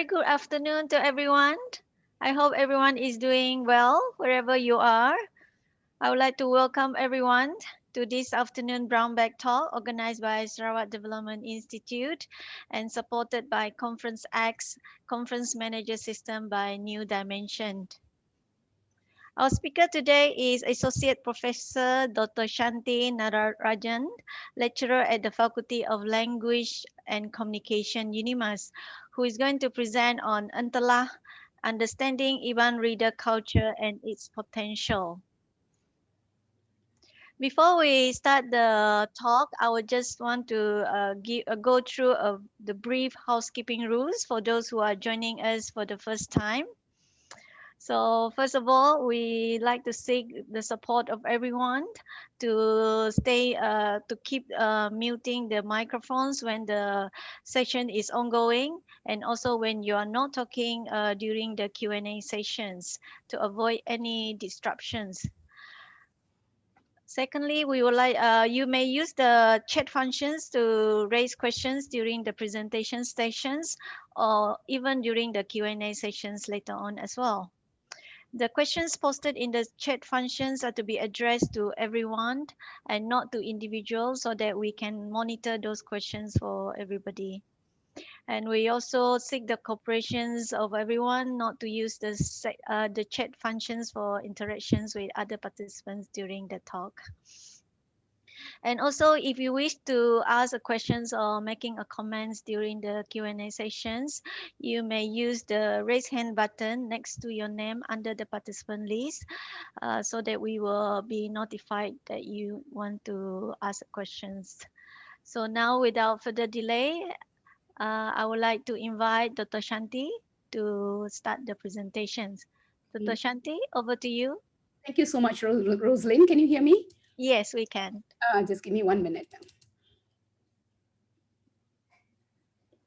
Good afternoon to everyone. I hope everyone is doing well wherever you are. I would like to welcome everyone to this afternoon Brown Bag Talk organized by Sarawak Development Institute and supported by Conference X Conference Manager System by New Dimension. Our speaker today is Associate Professor Dr. Shanti Nararajan, lecturer at the Faculty of Language and Communication, UNIMAS, who is going to present on Entelah, understanding Iban reader culture and its potential. Before we start the talk, I would just want to go through the brief housekeeping rules for those who are joining us for the first time. So first of all, we like to seek the support of everyone to keep muting the microphones when the session is ongoing, and also when you are not talking during the Q&A sessions to avoid any disruptions. Secondly, we would like you may use the chat functions to raise questions during the presentation sessions or even during the Q&A sessions later on as well. The questions posted in the chat functions are to be addressed to everyone and not to individuals so that we can monitor those questions for everybody. And we also seek the cooperations of everyone not to use the chat functions for interactions with other participants during the talk. And also, if you wish to ask a questions or making a comments during the Q&A sessions, you may use the raise hand button next to your name under the participant list so that we will be notified that you want to ask questions. So now, without further delay, I would like to invite Dr. Shanti to start the presentations. Dr. Shanti, over to you. Thank you so much, Rosalind. Can you hear me? Yes, we can. Just give me 1 minute.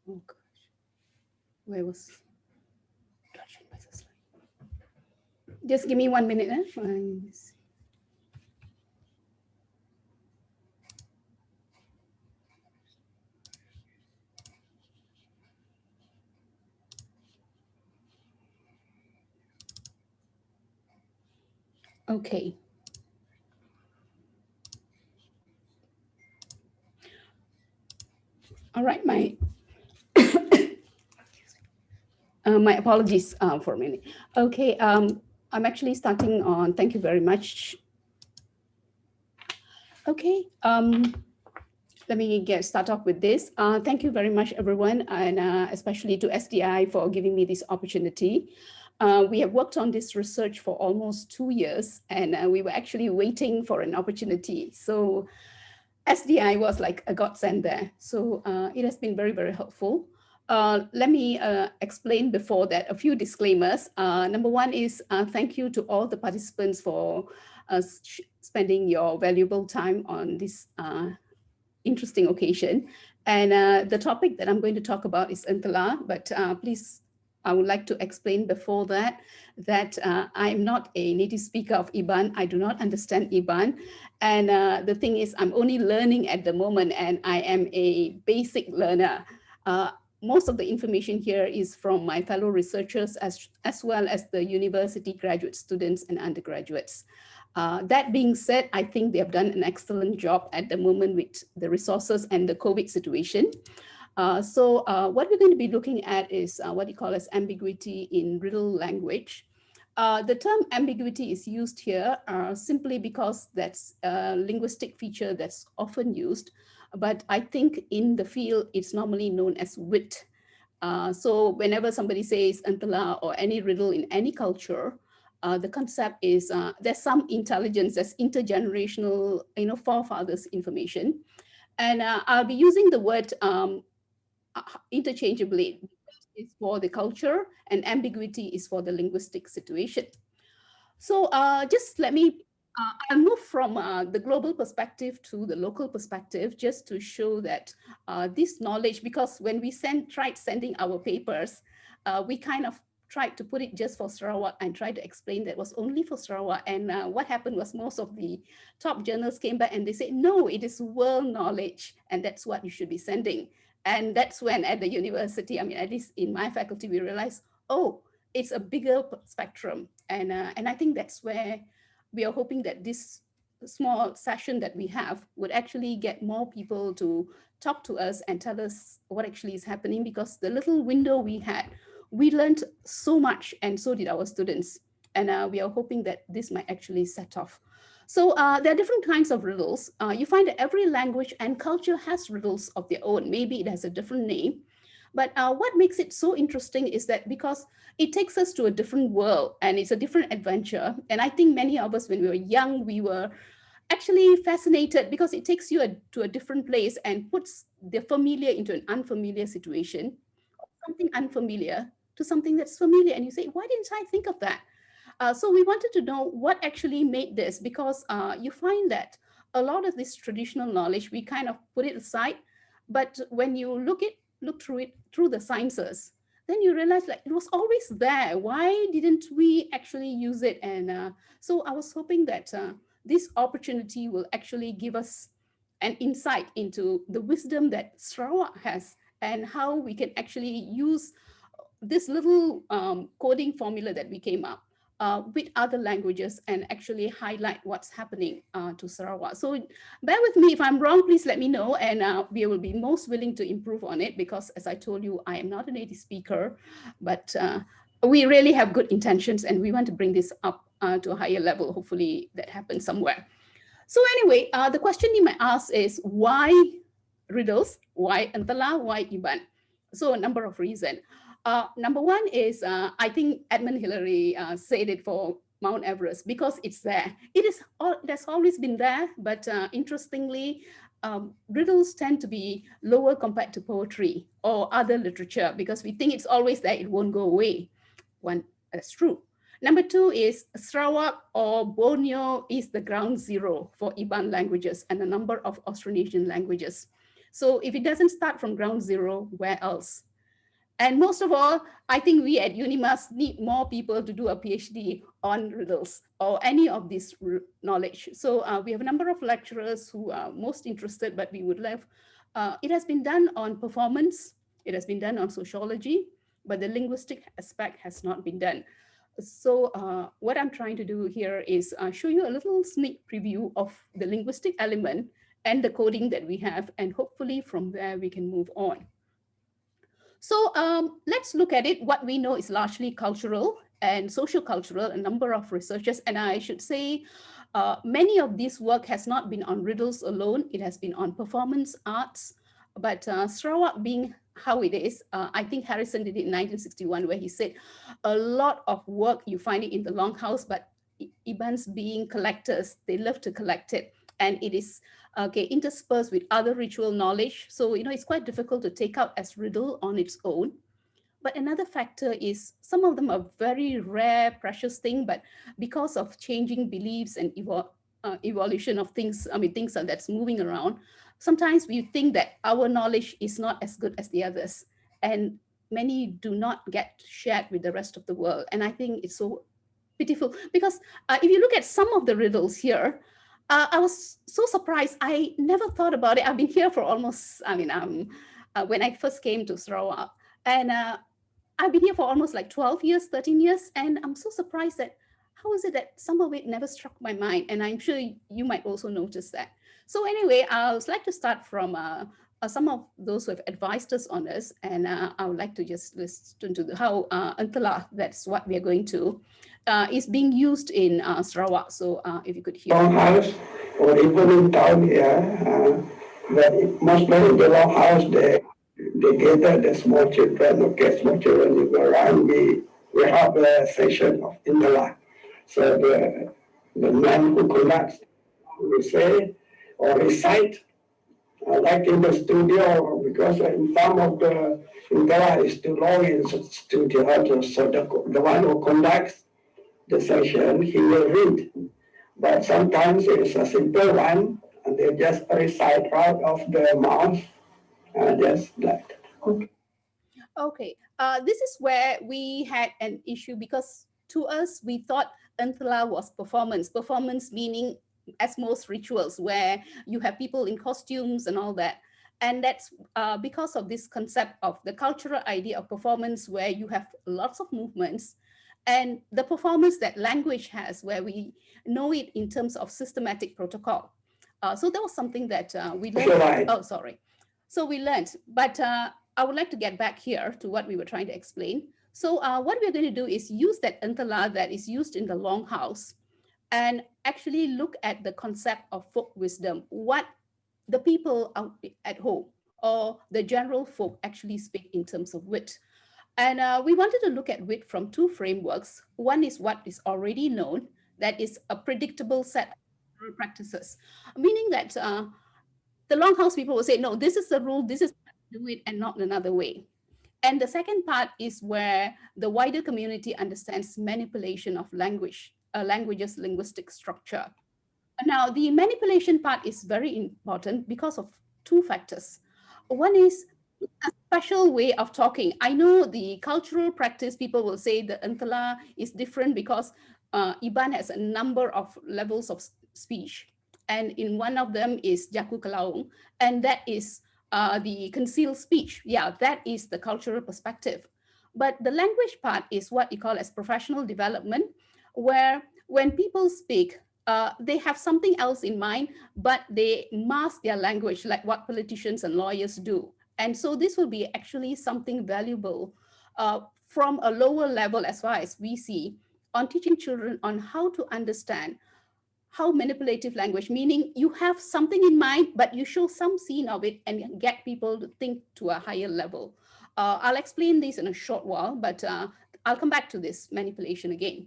Oh gosh, where was? Just give me 1 minute. Okay. All right, my apologies for a minute. Okay, I'm actually starting on, thank you very much. Okay, let me start off with this. Thank you very much, everyone, and especially to SDI for giving me this opportunity. We have worked on this research for almost 2 years, and we were actually waiting for an opportunity. So SDI was like a godsend there. So it has been very, very helpful. Let me explain before that a few disclaimers. Number one is thank you to all the participants for spending your valuable time on this interesting occasion. And the topic that I'm going to talk about is Entelah, but please, I would like to explain before that I'm not a native speaker of Iban. I do not understand Iban. And the thing is, I'm only learning at the moment, and I am a basic learner. Most of the information here is from my fellow researchers as well as the university graduate students and undergraduates. That being said, I think they have done an excellent job at the moment with the resources and the COVID situation. So what we're going to be looking at is what you call as ambiguity in Riddle language. The term ambiguity is used here simply because that's a linguistic feature that's often used, but I think in the field, it's normally known as wit. So whenever somebody says Entelah or any riddle in any culture, the concept is there's some intelligence, there's intergenerational, forefathers information. And I'll be using the word interchangeably. Is for the culture and ambiguity is for the linguistic situation. So just let me, I'll move from the global perspective to the local perspective just to show that this knowledge, because when we tried sending our papers, we kind of tried to put it just for Sarawak and tried to explain that it was only for Sarawak. And what happened was most of the top journals came back and they said, no, it is world knowledge and that's what you should be sending. And that's when at the university, I mean, at least in my faculty, we realized, oh, it's a bigger spectrum. And I think that's where we are hoping that this small session that we have would actually get more people to talk to us and tell us what actually is happening, because the little window we had, we learned so much, and so did our students. And we are hoping that this might actually set off. So there are different kinds of riddles. You find that every language and culture has riddles of their own. Maybe it has a different name. But what makes it so interesting is that because it takes us to a different world and it's a different adventure. And I think many of us, when we were young, we were actually fascinated because it takes you to a different place and puts the familiar into an unfamiliar situation, something unfamiliar to something that's familiar. And you say, why didn't I think of that? So we wanted to know what actually made this, because you find that a lot of this traditional knowledge, we kind of put it aside. But when you look through it through the sciences, then you realize like it was always there. Why didn't we actually use it? And so I was hoping that this opportunity will actually give us an insight into the wisdom that Sarawak has and how we can actually use this little coding formula that we came up with other languages and actually highlight what's happening to Sarawak. So bear with me if I'm wrong, please let me know, and we will be most willing to improve on it, because as I told you, I am not a native speaker, but we really have good intentions and we want to bring this up to a higher level. Hopefully that happens somewhere. So anyway, the question you might ask is why riddles? Why Entelah? Why Iban? So a number of reasons. Number one is, I think Edmund Hillary said it for Mount Everest, because it's there. It has always been there, but interestingly, riddles tend to be lower compared to poetry or other literature, because we think it's always there, it won't go away. One, that's true. Number two is Sarawak or Borneo is the ground zero for Iban languages and a number of Austronesian languages. So if it doesn't start from ground zero, where else? And most of all, I think we at UNIMAS need more people to do a PhD on riddles or any of this knowledge. So we have a number of lecturers who are most interested, but we would love, it has been done on performance, it has been done on sociology, but the linguistic aspect has not been done. So what I'm trying to do here is show you a little sneak preview of the linguistic element and the coding that we have, and hopefully from there we can move on. So let's look at it. What we know is largely cultural and social-cultural, a number of researchers, and I should say many of this work has not been on riddles alone, it has been on performance arts, but Sarawak being how it is, I think Harrison did it in 1961, where he said a lot of work, you find it in the Longhouse, but Ibans being collectors, they love to collect it, and it is interspersed with other ritual knowledge. So, it's quite difficult to take out as riddle on its own. But another factor is some of them are very rare, precious thing, but because of changing beliefs and evolution of things, things that's moving around, sometimes we think that our knowledge is not as good as the others. And many do not get shared with the rest of the world. And I think it's so pitiful, because if you look at some of the riddles here, I was so surprised. I never thought about it. I've been here for almost, when I first came to Sarawak, and I've been here for almost like 12 years, 13 years, and I'm so surprised that how is it that some of it never struck my mind? And I'm sure you might also notice that. So anyway, I would like to start from some of those who have advised us on this, and I would like to just listen to how Entelah, that's what we are going to, is being used in Sarawak. So if you could hear. Longhouse, or even in town here, but mostly in the Longhouse, they gather the small children, okay, small children, you go around, we have a session of Entelah. So the man who conducts, we say, or recite, like in the studio, because in some of the Entelah is too long in the studio, so the one who conducts the session, he will read. But sometimes it's a simple one, and they just recite right off the mouth, just like that. Okay. Okay, this is where we had an issue, because to us, we thought Entelah was performance. Performance meaning as most rituals where you have people in costumes and all that. And that's because of this concept of the cultural idea of performance, where you have lots of movements, and the performance that language has, where we know it in terms of systematic protocol. So that was something that we learned. Right. Oh, sorry. So we learned, but I would like to get back here to what we were trying to explain. So what we're going to do is use that Entelah that is used in the Longhouse and actually look at the concept of folk wisdom, what the people out at home or the general folk actually speak in terms of wit. And we wanted to look at wit from two frameworks. One is what is already known, that is a predictable set of practices, meaning that the Longhouse people will say, no, this is the rule, this is how to do it, and not another way. And the second part is where the wider community understands manipulation of language, language's linguistic structure. Now, the manipulation part is very important because of two factors. One is a special way of talking. I know the cultural practice, people will say the Entelah is different because Iban has a number of levels of speech. And in one of them is Jaku Kelaung, and that is the concealed speech. Yeah, that is the cultural perspective. But the language part is what you call as professional development, where when people speak, they have something else in mind, but they mask their language like what politicians and lawyers do. And so this will be actually something valuable from a lower level, as far as we see, on teaching children on how to understand how manipulative language, meaning you have something in mind, but you show some scene of it and get people to think to a higher level. I'll explain this in a short while, but I'll come back to this manipulation again.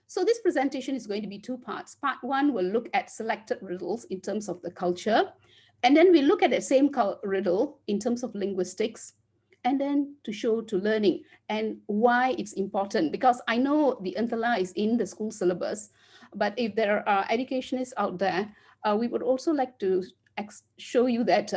So this presentation is going to be two parts. Part one will look at selected riddles in terms of the culture, and then we look at the same riddle in terms of linguistics, and then to show to learning and why it's important. Because I know the Entelah is in the school syllabus, but if there are educationists out there, we would also like to show you that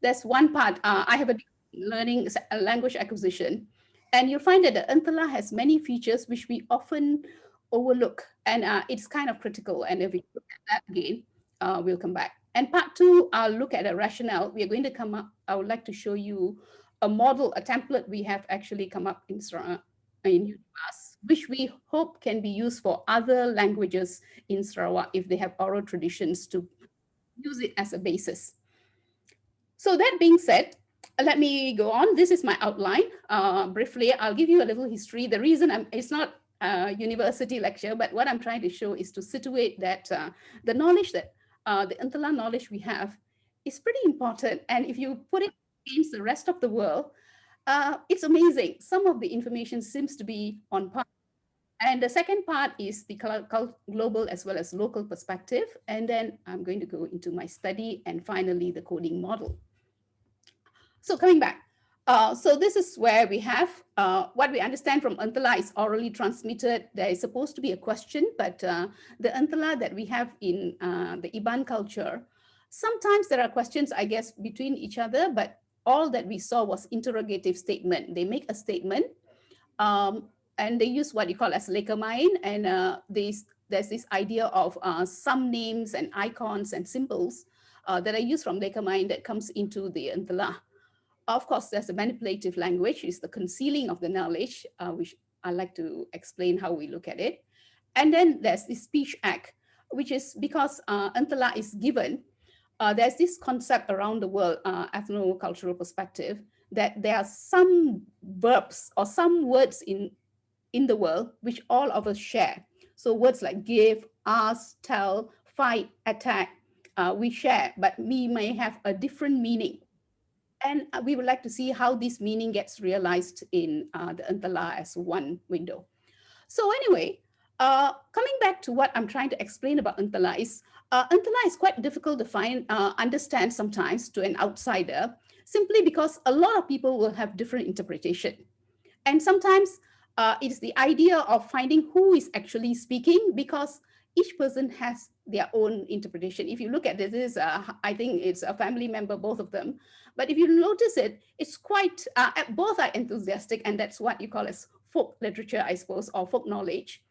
there's one part. I have a learning language acquisition, and you'll find that the Entelah has many features which we often overlook, and it's kind of critical. And if we look at that again, we'll come back. And part two, I'll look at a rationale. We are going to come up, I would like to show you a model, a template we have actually come up in class, which we hope can be used for other languages in Sarawak if they have oral traditions, to use it as a basis. So that being said, let me go on. This is my outline. Briefly, I'll give you a little history. The reason it's not a university lecture, but what I'm trying to show is to situate that the knowledge that the Entelah knowledge we have is pretty important. And if you put it against the rest of the world, it's amazing. Some of the information seems to be on par. And the second part is the global as well as local perspective. And then I'm going to go into my study and finally the coding model. So coming back, so this is where we have what we understand from Entelah is orally transmitted. There is supposed to be a question, but the Entelah that we have in the Iban culture, sometimes there are questions, I guess, between each other, but all that we saw was interrogative statement. They make a statement and they use what you call as leka main, and there's this idea of some names and icons and symbols that are used from leka main that comes into the Entelah. Of course, there's a manipulative language, is the concealing of the knowledge, which I like to explain how we look at it. And then there's the speech act, which is because Entelah is given, there's this concept around the world, ethno-cultural perspective, that there are some verbs or some words in the world which all of us share. So words like give, ask, tell, fight, attack, we share, but we may have a different meaning. And we would like to see how this meaning gets realized in the Entelah as one window. So anyway, coming back to what I'm trying to explain about Entelah is quite difficult to understand sometimes to an outsider, simply because a lot of people will have different interpretation. And sometimes it's the idea of finding who is actually speaking, because each person has their own interpretation. If you look at this, I think it's a family member, both of them. But if you notice it, it's quite, both are enthusiastic, and that's what you call as folk literature, I suppose, or folk knowledge.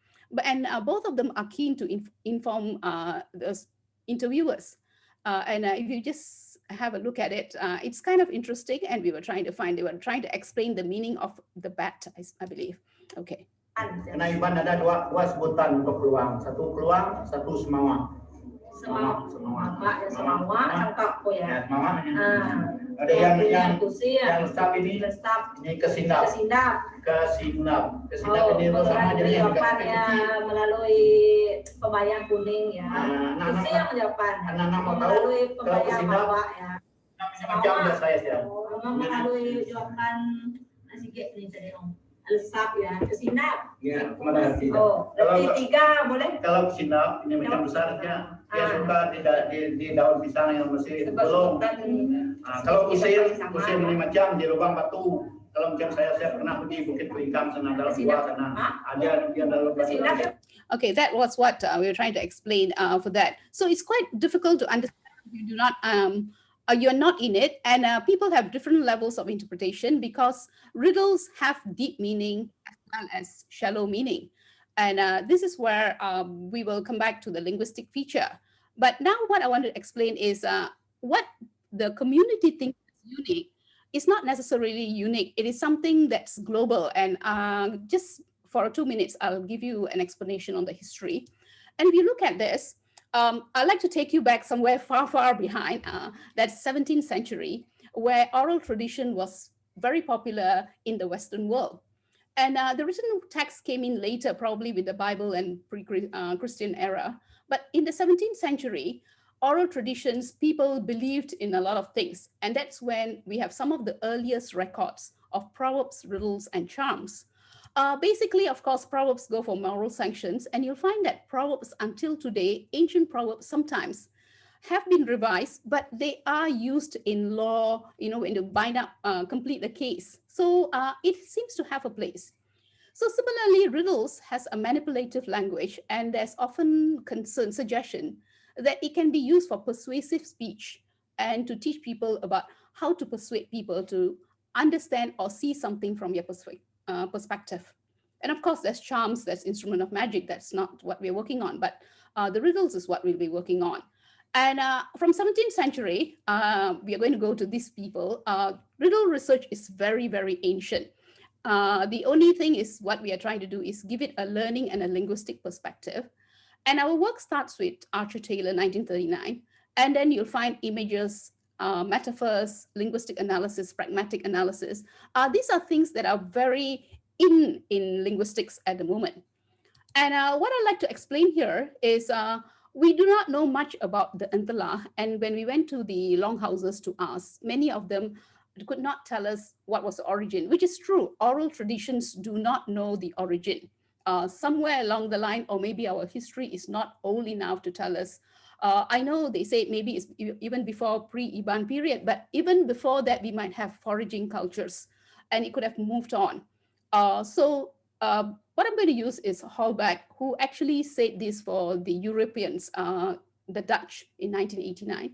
And both of them are keen to inform the interviewers. And if you just have a look at it. It's kind of interesting, and they were trying to explain the meaning of the bat, I believe. Okay. Karena Iban ada dua sebutan untuk peluang, satu semawang. Semawang tangkap po ya. Semawang. Ada yang lesap ini kesindap. Kesindap ini sama jadi jawabannya melalui pembayang kuning ya. Kusi yang menjawabkan. Anak-anak mau tahu kalau kesindap ya. Macam udah saya ya. Melalui jawaban nasi ini tadi om. Lesap ya, kesindap. Ya, kemana tidak? Oh, kalau tiga boleh? Kalau kesindap ini macam besar dia suka di daun pisang yang masih belum. Kalau kusir ini macam di lubang batu. Kalau macam saya pernah pergi Bukit Pelingkang sana dalam gua sana. Ada dia dalam batu. Okay, that was what we were trying to explain for that. So it's quite difficult to understand if you do not you're not in it, and people have different levels of interpretation because riddles have deep meaning as well as shallow meaning. And this is where we will come back to the linguistic feature. But now what I want to explain is what the community thinks is unique is not necessarily unique. It is something that's global. And just for 2 minutes, I'll give you an explanation on the history. And if you look at this, I'd like to take you back somewhere far, far behind. That's 17th century, where oral tradition was very popular in the Western world. And the written text came in later, probably with the Bible and pre-Christian era. But in the 17th century, oral traditions, people believed in a lot of things. And that's when we have some of the earliest records of proverbs, riddles, and charms. Basically, of course, proverbs go for moral sanctions, and you'll find that proverbs until today, ancient proverbs sometimes have been revised, but they are used in law, when you bind up, complete a case. So it seems to have a place. So similarly, riddles has a manipulative language, and there's often suggestion that it can be used for persuasive speech and to teach people about how to persuade people to understand or see something from your perspective. And of course, there's charms, there's instrument of magic. That's not what we're working on, but the riddles is what we'll be working on. And from 17th century, we are going to go to these people. Riddle research is very, very ancient. The only thing is what we are trying to do is give it a learning and a linguistic perspective. And our work starts with Archer Taylor, 1939. And then you'll find images, metaphors, linguistic analysis, pragmatic analysis. These are things that are very in linguistics at the moment. And what I'd like to explain here is we do not know much about the Entelah. And when we went to the longhouses to ask, many of them could not tell us what was the origin, which is true. Oral traditions do not know the origin. Somewhere along the line, or maybe our history is not old enough to tell us. I know they say maybe it's even before pre-Iban period, but even before that, we might have foraging cultures, and it could have moved on. What I'm going to use is Holbach, who actually said this for the Europeans, the Dutch, in 1989,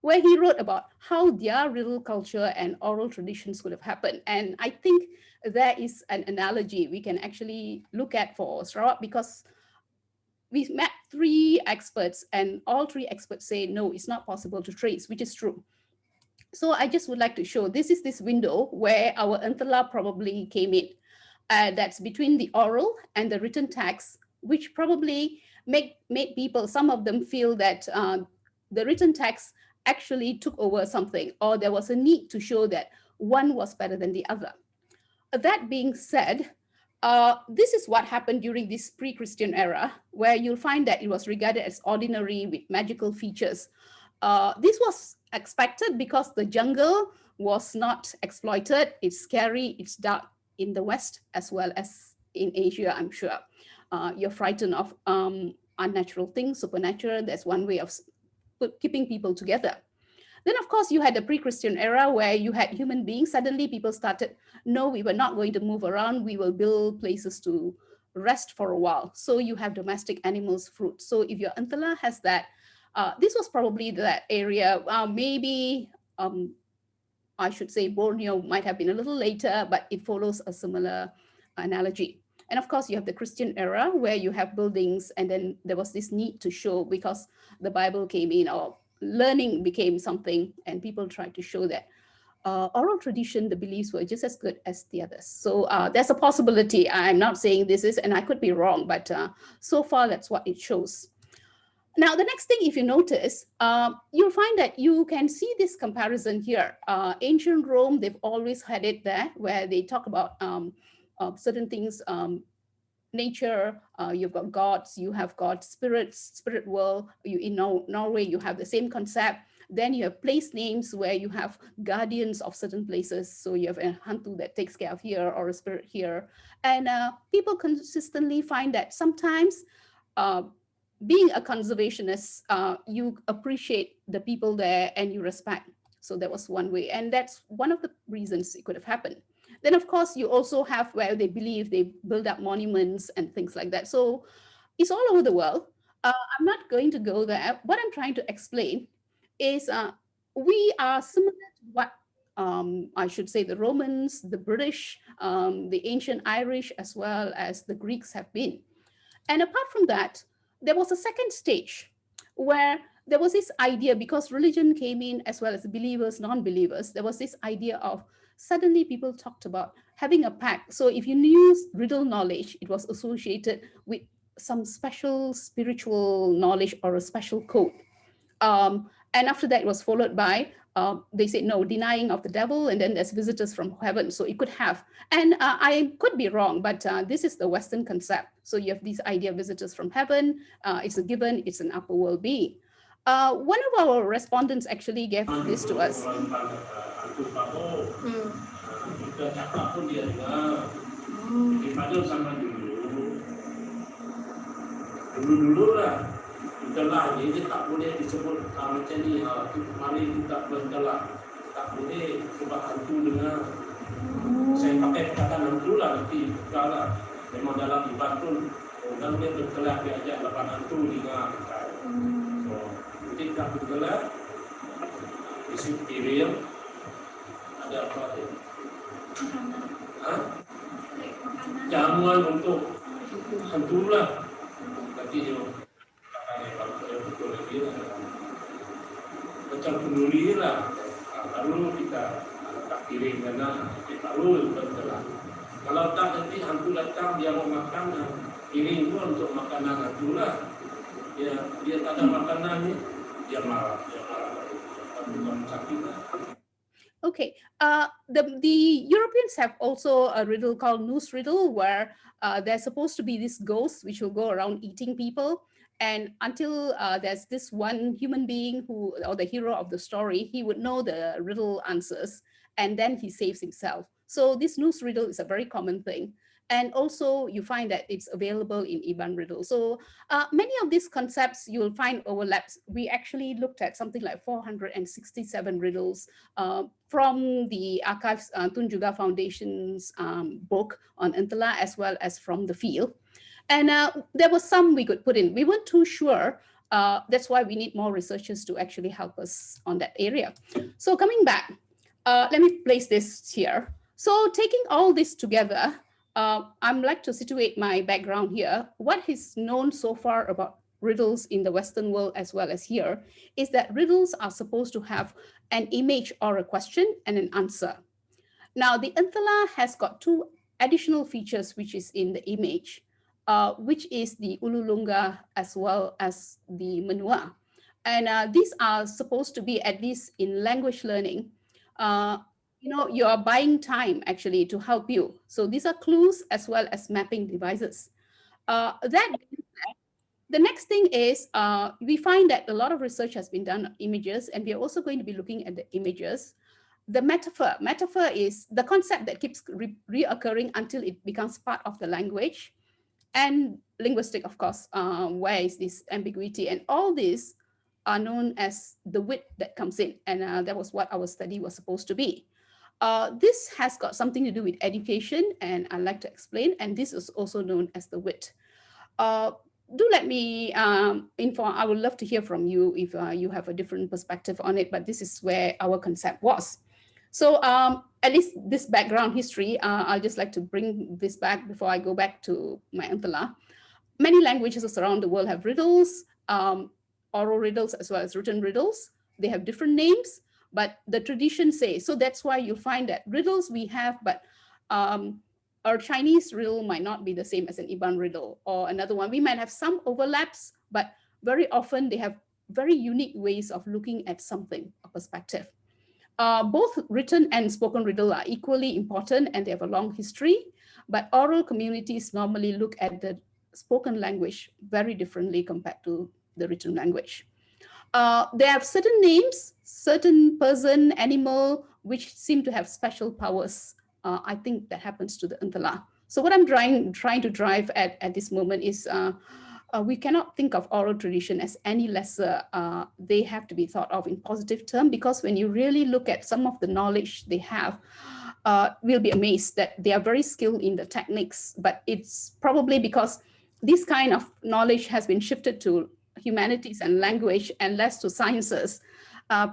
where he wrote about how their riddle culture and oral traditions could have happened. And I think there is an analogy we can actually look at for Sarawak, because we met 3 experts, and all 3 experts say, no, it's not possible to trace, which is true. So I just would like to show, this is this window where our Entelah probably came in. That's between the oral and the written text, which probably made people, some of them feel that the written text actually took over something, or there was a need to show that one was better than the other. That being said, this is what happened during this pre-Christian era, where you'll find that it was regarded as ordinary with magical features. This was expected because the jungle was not exploited. It's scary, it's dark in the West as well as in Asia, I'm sure. You're frightened of unnatural things, supernatural. That's one way of keeping people together. Then, of course, you had the pre-Christian era where you had human beings. Suddenly people started, no, we were not going to move around. We will build places to rest for a while. So you have domestic animals, fruit. So if your Entelah has that, this was probably that area. Maybe I should say Borneo might have been a little later, but it follows a similar analogy. And of course, you have the Christian era where you have buildings, and then there was this need to show, because the Bible came in, or learning became something, and people tried to show that oral tradition, the beliefs were just as good as the others. So there's a possibility. I'm not saying this is, and I could be wrong, but so far that's what it shows. Now, the next thing, if you notice, you'll find that you can see this comparison here. Ancient Rome, they've always had it there, where they talk about certain things, nature, you've got gods, you have got spirits, spirit world. In Norway, you have the same concept. Then you have place names where you have guardians of certain places. So you have a hantu that takes care of here, or a spirit here. And people consistently find that sometimes being a conservationist, you appreciate the people there and you respect. So that was one way. And that's one of the reasons it could have happened. Then, of course, you also have where they believe they build up monuments and things like that. So it's all over the world. I'm not going to go there. What I'm trying to explain is we are similar to what I should say the Romans, the British, the ancient Irish, as well as the Greeks have been. And apart from that, there was a second stage where there was this idea, because religion came in as well as believers, non-believers, there was this idea of suddenly people talked about having a pact. So if you knew riddle knowledge, it was associated with some special spiritual knowledge or a special code. And after that, it was followed by, they said, no, denying of the devil, and then there's visitors from heaven. So it could have, and I could be wrong, but this is the Western concept. So you have this idea of visitors from heaven. It's a given, it's an upper world being. One of our respondents actually gave this to us. Entelah ini tak boleh disebut macam ni, mari kita berentelah, tak boleh sebab hantu dengar. Saya pakai perkataan hantu lah, nanti kalau memang dalam Iban pun orang dia berentelah diajak lapan hantu dengar. So, jadi tak berentelah isu Imperial ada apa tu? Jamuan untuk hantu lah. Nanti dia macam penduli lah, baru kita tak kirim karena baru betul. Kalau tak nanti hantu datang dia mau makan, kirim pun untuk makanan hantu lah. Dia tak ada makanan ni, dia marah, bukan sakit lah. Okay, the Europeans have also a riddle called Noose Riddle, where there's supposed to be this ghost which will go around eating people. And until there's this one human being who, or the hero of the story, he would know the riddle answers, and then he saves himself. So this Noose Riddle is a very common thing. And also you find that it's available in Iban Riddle. So many of these concepts you'll find overlaps. We actually looked at something like 467 riddles from the Archives Tun Juga Foundation's book on Entelah, as well as from the field. And there was some we could put in. We weren't too sure. That's why we need more researchers to actually help us on that area. So coming back, let me place this here. So taking all this together, I'm like to situate my background here. What is known so far about riddles in the Western world as well as here is that riddles are supposed to have an image or a question and an answer. Now the Entelah has got two additional features which is in the image. Which is the Ululunga as well as the Menua. And these are supposed to be, at least in language learning, you are buying time actually to help you. So these are clues as well as mapping devices. The next thing is we find that a lot of research has been done on images, and we are also going to be looking at the images. The metaphor is the concept that keeps reoccurring until it becomes part of the language. And linguistic, of course, where is this ambiguity? And all these are known as the wit that comes in. And that was what our study was supposed to be. This has got something to do with education, and I'd like to explain. And this is also known as the wit. Do let me inform. I would love to hear from you if you have a different perspective on it, but this is where our concept was. So at least this background history, I'll just like to bring this back before I go back to my Entelah. Many languages around the world have riddles. oral riddles as well as written riddles. They have different names, but the tradition says, so that's why you'll find that riddles we have, but our Chinese riddle might not be the same as an Iban riddle or another one. We might have some overlaps, but very often they have very unique ways of looking at something, a perspective. Both written and spoken riddle are equally important and they have a long history, but oral communities normally look at the spoken language very differently compared to the written language. They have certain names, certain person, animal, which seem to have special powers. I think that happens to the Entelah. So what I'm trying to drive at this moment is we cannot think of oral tradition as any lesser. They have to be thought of in positive term, because when you really look at some of the knowledge they have, we'll be amazed that they are very skilled in the techniques, but it's probably because this kind of knowledge has been shifted to humanities and language and less to sciences.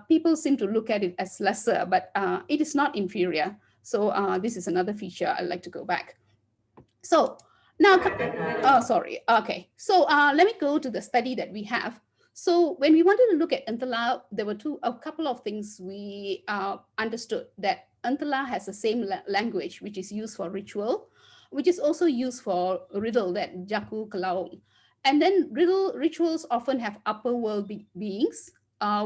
People seem to look at it as lesser, but it is not inferior. So this is another feature I'd like to go back. So now, oh, sorry. Okay, so let me go to the study that we have. So when we wanted to look at Entelah, there were a couple of things we understood, that Entelah has the same language, which is used for ritual, which is also used for riddle, that Jaku Kelaung. And then rituals often have upper world beings,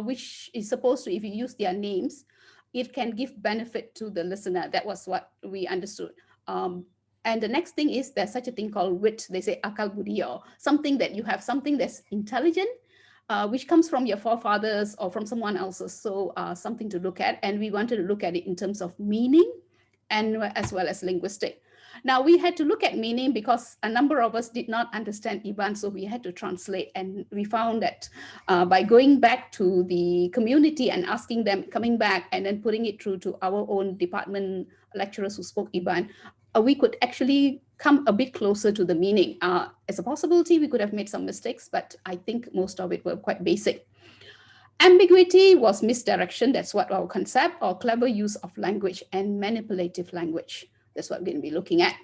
which is supposed to, if you use their names, it can give benefit to the listener. That was what we understood. And the next thing is there's such a thing called wit. They say akal budi, or something that you have something that's intelligent, which comes from your forefathers or from someone else's. So something to look at. And we wanted to look at it in terms of meaning and as well as linguistic. Now we had to look at meaning because a number of us did not understand Iban, so we had to translate. And we found that by going back to the community and asking them, coming back and then putting it through to our own department lecturers who spoke Iban, we could actually come a bit closer to the meaning. As a possibility, we could have made some mistakes, but I think most of it were quite basic. Ambiguity was misdirection. That's what our concept, or clever use of language and manipulative language. That's what we're going to be looking at.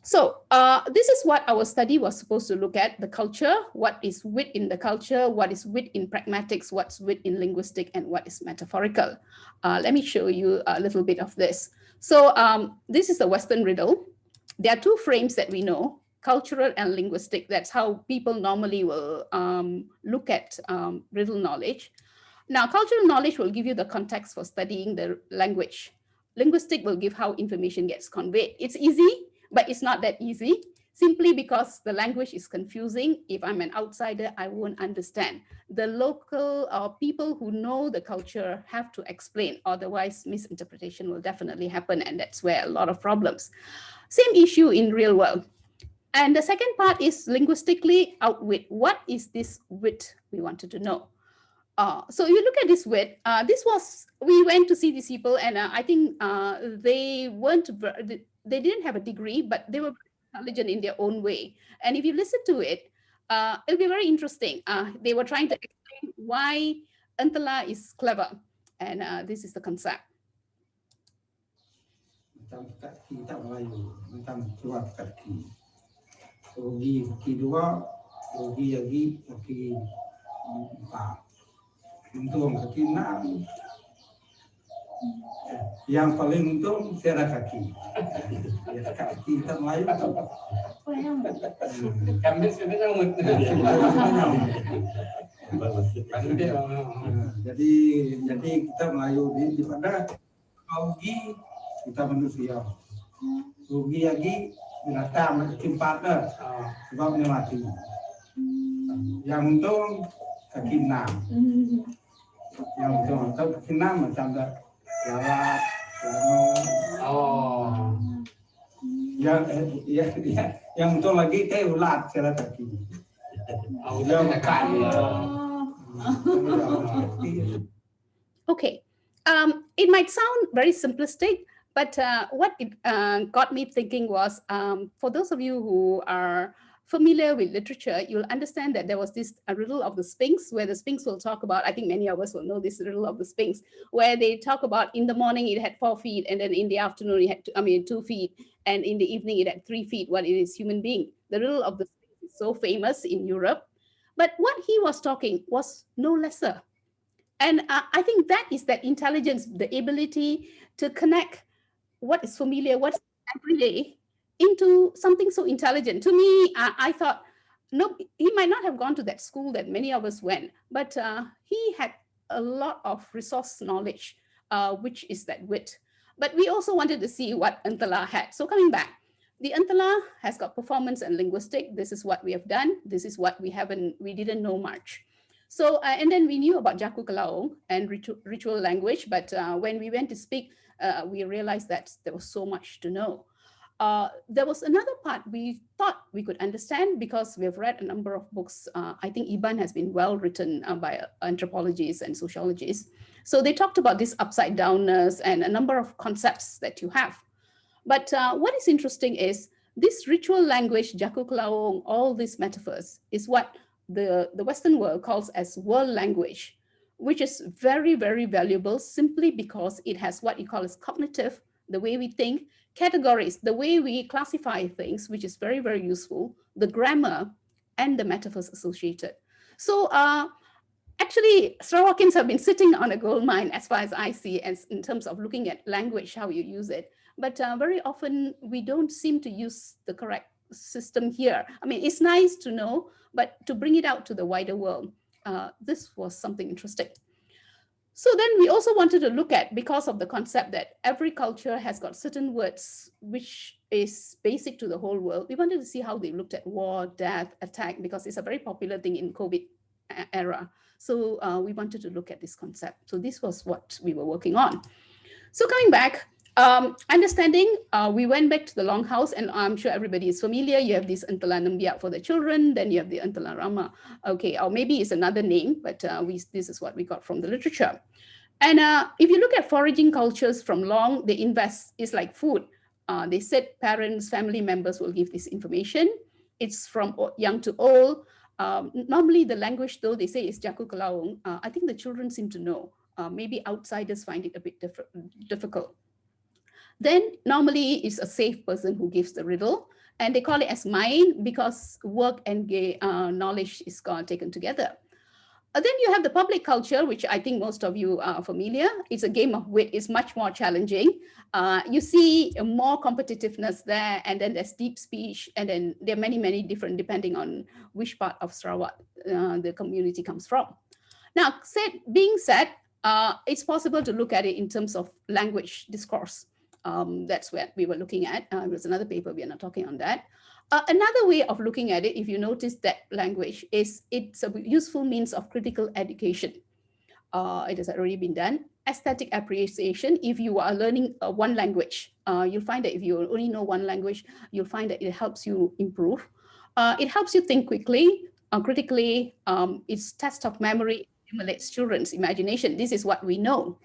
So this is what our study was supposed to look at: the culture, what is wit in the culture, what is wit in pragmatics, what's wit in linguistic, and what is metaphorical. Let me show you a little bit of this. So this is the Western riddle. There are two frames that we know: cultural and linguistic. That's how people normally will look at riddle knowledge. Now, cultural knowledge will give you the context for studying the language. Linguistic will give how information gets conveyed. It's easy, but it's not that easy, simply because the language is confusing. If I'm an outsider, I won't understand. The local people who know the culture have to explain, otherwise misinterpretation will definitely happen, and that's where a lot of problems. Same issue in real world. And the second part is linguistically outwit. What is this wit we wanted to know? So you look at this wit. We went to see these people, and I think they didn't have a degree, but they were intelligent in their own way. And if you listen to it, it'll be very interesting. They were trying to explain why Entelah is clever, and this is the concept. Untung kaki 6. Yang paling untung tiada kaki. Ya, kaki kita Melayu tu. Kami sudah nyamut. Jadi kita Melayu di pada rugi kita manusia. Rugi lagi binatang keempatnya sebabnya mati. Yang untung kaki 6. Yang betul kaki 6 macam dah lalat, yang betul lagi ulat cara kaki. Okay, it might sound very simplistic, but what it got me thinking was, for those of you who are familiar with literature, you'll understand that there was this riddle of the Sphinx, where the Sphinx will talk about, I think many of us will know this riddle of the Sphinx, where they talk about in the morning it had 4 feet, and then in the afternoon it had 2 feet, and in the evening it had 3 feet, what it is human being. The riddle of the Sphinx is so famous in Europe. But what he was talking was no lesser. And I think that is that intelligence, the ability to connect what is familiar, what's everyday, into something so intelligent. To me, I thought, no, he might not have gone to that school that many of us went, but he had a lot of resource knowledge, which is that wit. But we also wanted to see what Entelah had. So coming back, the Entelah has got performance and linguistic. This is what we have done. This is what we didn't know much. So, and then we knew about Jaku Kelaung and ritual language, but when we went to speak, we realized that there was so much to know. There was another part we thought we could understand because we've read a number of books. I think Iban has been well written by anthropologists and sociologists. So they talked about this upside downness and a number of concepts that you have. But what is interesting is this ritual language, Jaku Kelaung, all these metaphors is what the Western world calls as world language, which is very, very valuable simply because it has what you call as cognitive, the way we think, categories, the way we classify things, which is very, very useful, the grammar and the metaphors associated. So actually, Sarawakians have been sitting on a gold mine as far as I see, as in terms of looking at language, how you use it. But very often we don't seem to use the correct system here. I mean, it's nice to know, but to bring it out to the wider world, this was something interesting. So then we also wanted to look at, because of the concept that every culture has got certain words, which is basic to the whole world, we wanted to see how they looked at war, death, attack, because it's a very popular thing in COVID era. So we wanted to look at this concept. So this was what we were working on. So coming back, understanding, we went back to the longhouse, and I'm sure everybody is familiar. You have this Entelah Nembiak for the children, then you have the Entelah Rama. Okay, or maybe it's another name, but this is what we got from the literature. And if you look at foraging cultures from long, they invest, it's like food. They said parents, family members will give this information. It's from young to old. Normally the language, though they say is Jaku Kelaung, I think the children seem to know. Maybe outsiders find it a bit difficult. Then normally it's a safe person who gives the riddle, and they call it as mine because work and knowledge is taken together. Then you have the public culture, which I think most of you are familiar. It's a game of wit. It's much more challenging. You see more competitiveness there, and then there's deep speech, and then there are many, many different, depending on which part of Sarawak the community comes from. Now, being said, it's possible to look at it in terms of language discourse. That's what we were looking at. There's another paper, we are not talking on that. Another way of looking at it, if you notice that language, is it's a useful means of critical education. It has already been done. Aesthetic appreciation, if you are learning one language, you'll find that if you only know one language, you'll find that it helps you improve. It helps you think quickly, critically. It's test of memory, stimulates children's imagination. This is what we know.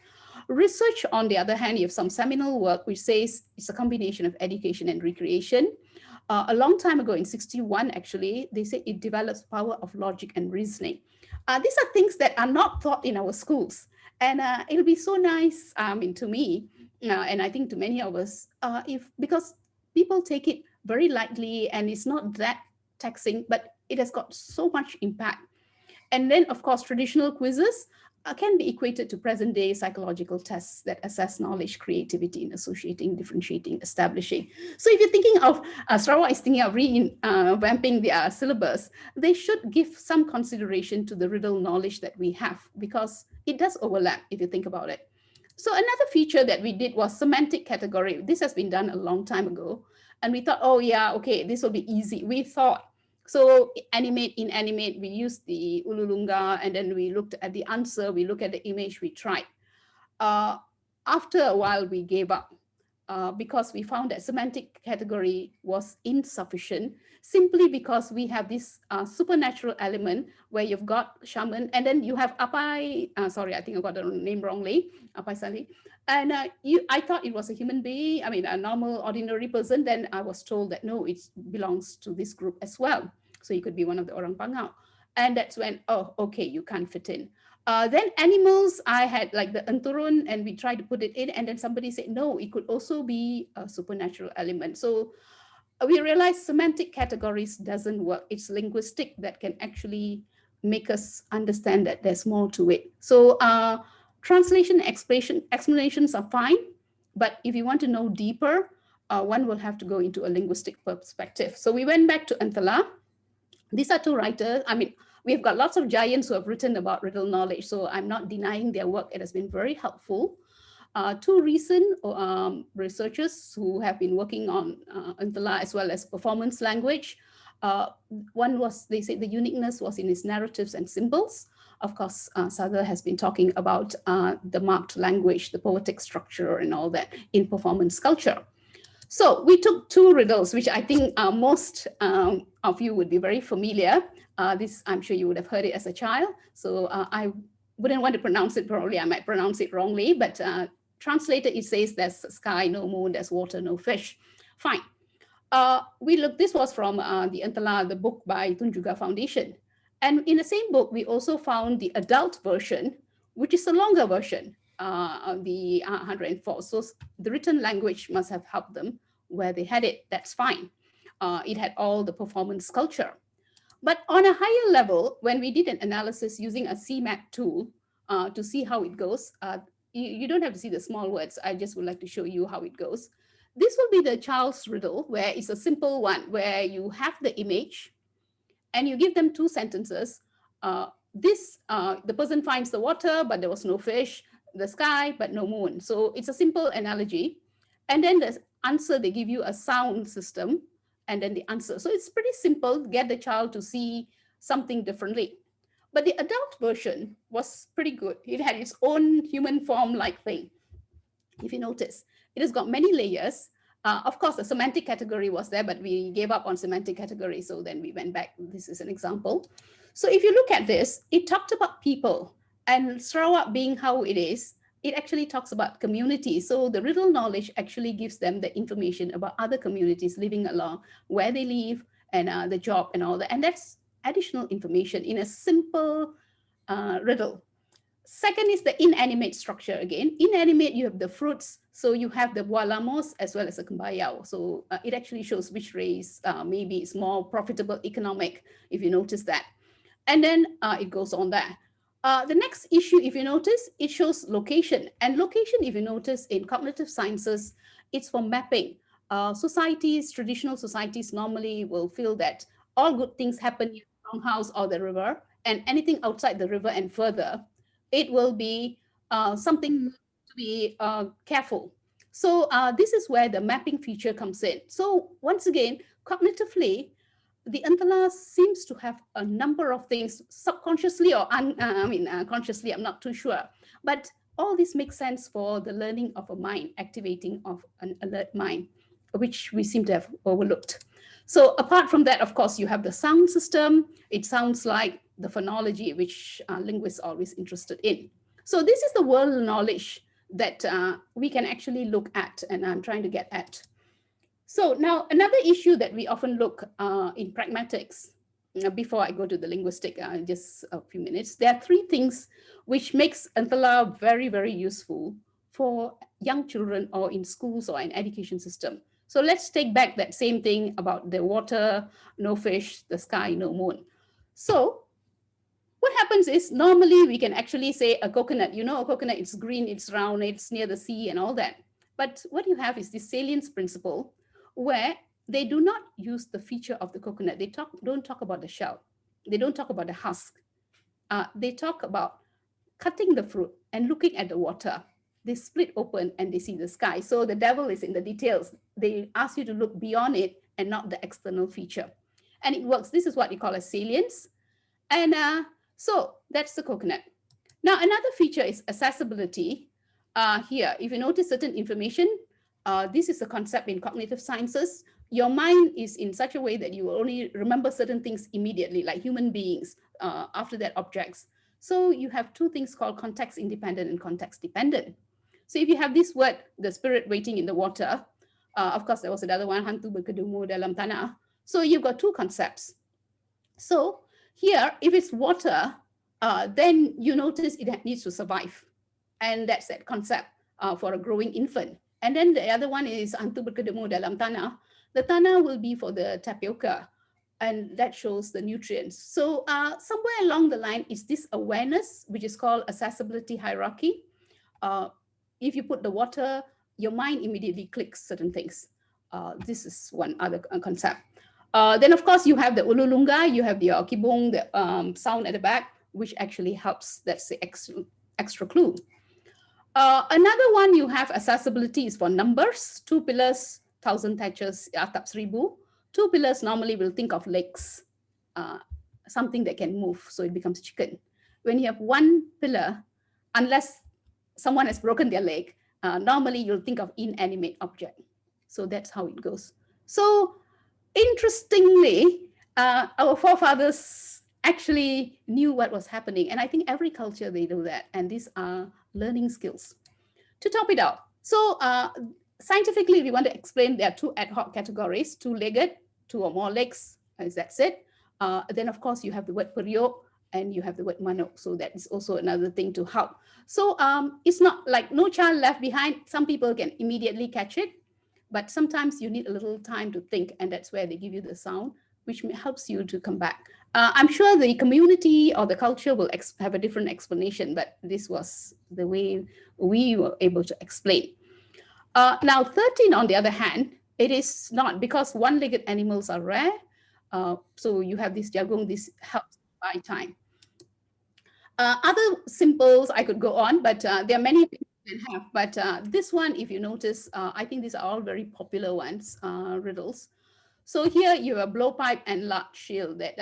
Research, on the other hand, you have some seminal work which says it's a combination of education and recreation. A long time ago, in 61, actually, they say it develops power of logic and reasoning. These are things that are not taught in our schools. And it'll be so nice, to me, and I think to many of us, because people take it very lightly and it's not that taxing, but it has got so much impact. And then, of course, traditional quizzes can be equated to present-day psychological tests that assess knowledge, creativity in associating, differentiating, establishing. So if you're thinking of, Sarawak is thinking of revamping their syllabus, they should give some consideration to the riddle knowledge that we have, because it does overlap if you think about it. So another feature that we did was semantic category. This has been done a long time ago. And we thought, oh yeah, okay, this will be easy. We thought, so animate, inanimate, we used the Ululunga, and then we looked at the answer, we looked at the image, we tried. After a while, we gave up because we found that semantic category was insufficient, simply because we have this supernatural element where you've got shaman, and then you have Apai, sorry, I think I got the name wrongly, Apai Sali. And I thought it was a human being, I mean, a normal, ordinary person. Then I was told that, no, it belongs to this group as well. So you could be one of the Orang Pangau. And that's when, oh, okay, you can't fit in. Then animals, I had like the Enturun, and we tried to put it in. And then somebody said, no, it could also be a supernatural element. So we realized semantic categories doesn't work. It's linguistic that can actually make us understand that there's more to it. So translation explanations are fine, but if you want to know deeper, one will have to go into a linguistic perspective. So we went back to Entelah. These are two writers. I mean, we've got lots of giants who have written about riddle knowledge, so I'm not denying their work. It has been very helpful. Two recent researchers who have been working on Entelah as well as performance language. One was, they said the uniqueness was in its narratives and symbols. Of course, Sagar has been talking about the marked language, the poetic structure and all that in performance culture. So we took two riddles, which I think most of you would be very familiar. This, I'm sure you would have heard it as a child. So I wouldn't want to pronounce it probably. I might pronounce it wrongly, but translated, it says there's sky, no moon, there's water, no fish. Fine. This was from the Entelah, the book by Tunjuga Foundation. And in the same book, we also found the adult version, which is a longer version, the 104. So the written language must have helped them where they had it. That's fine. It had all the performance culture. But on a higher level, when we did an analysis using a CMAT tool to see how it goes, you don't have to see the small words. I just would like to show you how it goes. This will be the child's riddle, where it's a simple one, where you have the image and you give them two sentences. The person finds the water, but there was no fish, the sky, but no moon. So it's a simple analogy. And then the answer, they give you a sound system, and then the answer. So it's pretty simple, get the child to see something differently. But the adult version was pretty good. It had its own human form-like thing. If you notice, it has got many layers. Of course, the semantic category was there, but we gave up on semantic category. So then we went back. This is an example. So if you look at this, it talked about people, and Sarawak being how it is, it actually talks about community. So the riddle knowledge actually gives them the information about other communities living along, where they live, and the job and all that. And that's additional information in a simple riddle. Second is the inanimate structure again. Inanimate, you have the fruits. So you have the buah lamos as well as a kembayau. So it actually shows which race maybe is more profitable economic, if you notice that. And then it goes on there. The next issue, if you notice, it shows location. And location, if you notice, in cognitive sciences, it's for mapping. Societies, traditional societies normally will feel that all good things happen in the house or the river, and anything outside the river and further, it will be something to be careful. So this is where the mapping feature comes in. So once again, cognitively, the Entelah seems to have a number of things subconsciously or consciously, I'm not too sure. But all this makes sense for the learning of a mind, activating of an alert mind, which we seem to have overlooked. So apart from that, of course, you have the sound system. It sounds like the phonology, which linguists are always interested in. So this is the world knowledge that we can actually look at, and I'm trying to get at. So now another issue that we often look in pragmatics, before I go to the linguistic, just a few minutes, there are three things which makes Entelah very, very useful for young children or in schools or in education system. So let's take back that same thing about the water, no fish, the sky, no moon. So what happens is normally we can actually say a coconut, you know, a coconut, it's green, it's round, it's near the sea and all that. But what you have is this salience principle where they do not use the feature of the coconut. They don't talk about the shell. They don't talk about the husk. They talk about cutting the fruit and looking at the water. They split open and they see the sky. So the devil is in the details. They ask you to look beyond it and not the external feature. And it works. This is what we call a salience. And so that's the coconut. Now, another feature is accessibility. Here, if you notice certain information, this is a concept in cognitive sciences. Your mind is in such a way that you will only remember certain things immediately, like human beings, after that objects. So you have two things called context independent and context dependent. So if you have this word, the spirit waiting in the water, of course, there was another one, hantu berkedumur dalam tanah. So you've got two concepts. So here, if it's water, then you notice it needs to survive. And that's that concept for a growing infant. And then the other one is hantu berkedumur dalam tanah. The tanah will be for the tapioca. and that shows the nutrients. So somewhere along the line is this awareness, which is called accessibility hierarchy. If you put the water, your mind immediately clicks certain things. This is one other concept. Then of course you have the ululunga, you have your kibung, the sound at the back, which actually helps. That's the extra clue. Another one you have accessibility is for numbers. 2 pillars, 1,000 thatches, atap 1,000. 2 pillars normally will think of legs, something that can move, so it becomes chicken. When you have 1 pillar, unless someone has broken their leg, normally you'll think of inanimate object. So that's how it goes. So interestingly, our forefathers actually knew what was happening. And I think every culture, they do that. And these are learning skills. To top it out, so scientifically, we want to explain there are 2 ad hoc categories: 2-legged, 2 or more legs, as that's it. Then, of course, you have the word periok and you have the word manok. So that is also another thing to help. So it's not like No Child Left Behind. Some people can immediately catch it, but sometimes you need a little time to think, and that's where they give you the sound, which helps you to come back. I'm sure the community or the culture will have a different explanation, but this was the way we were able to explain. Now 13, on the other hand, it is not, because 1-legged animals are rare. So you have this jagung, this helps by time. Other symbols I could go on, but there are many things you can have. But this one, if you notice, I think these are all very popular ones, riddles. So here you have blowpipe and large shield, that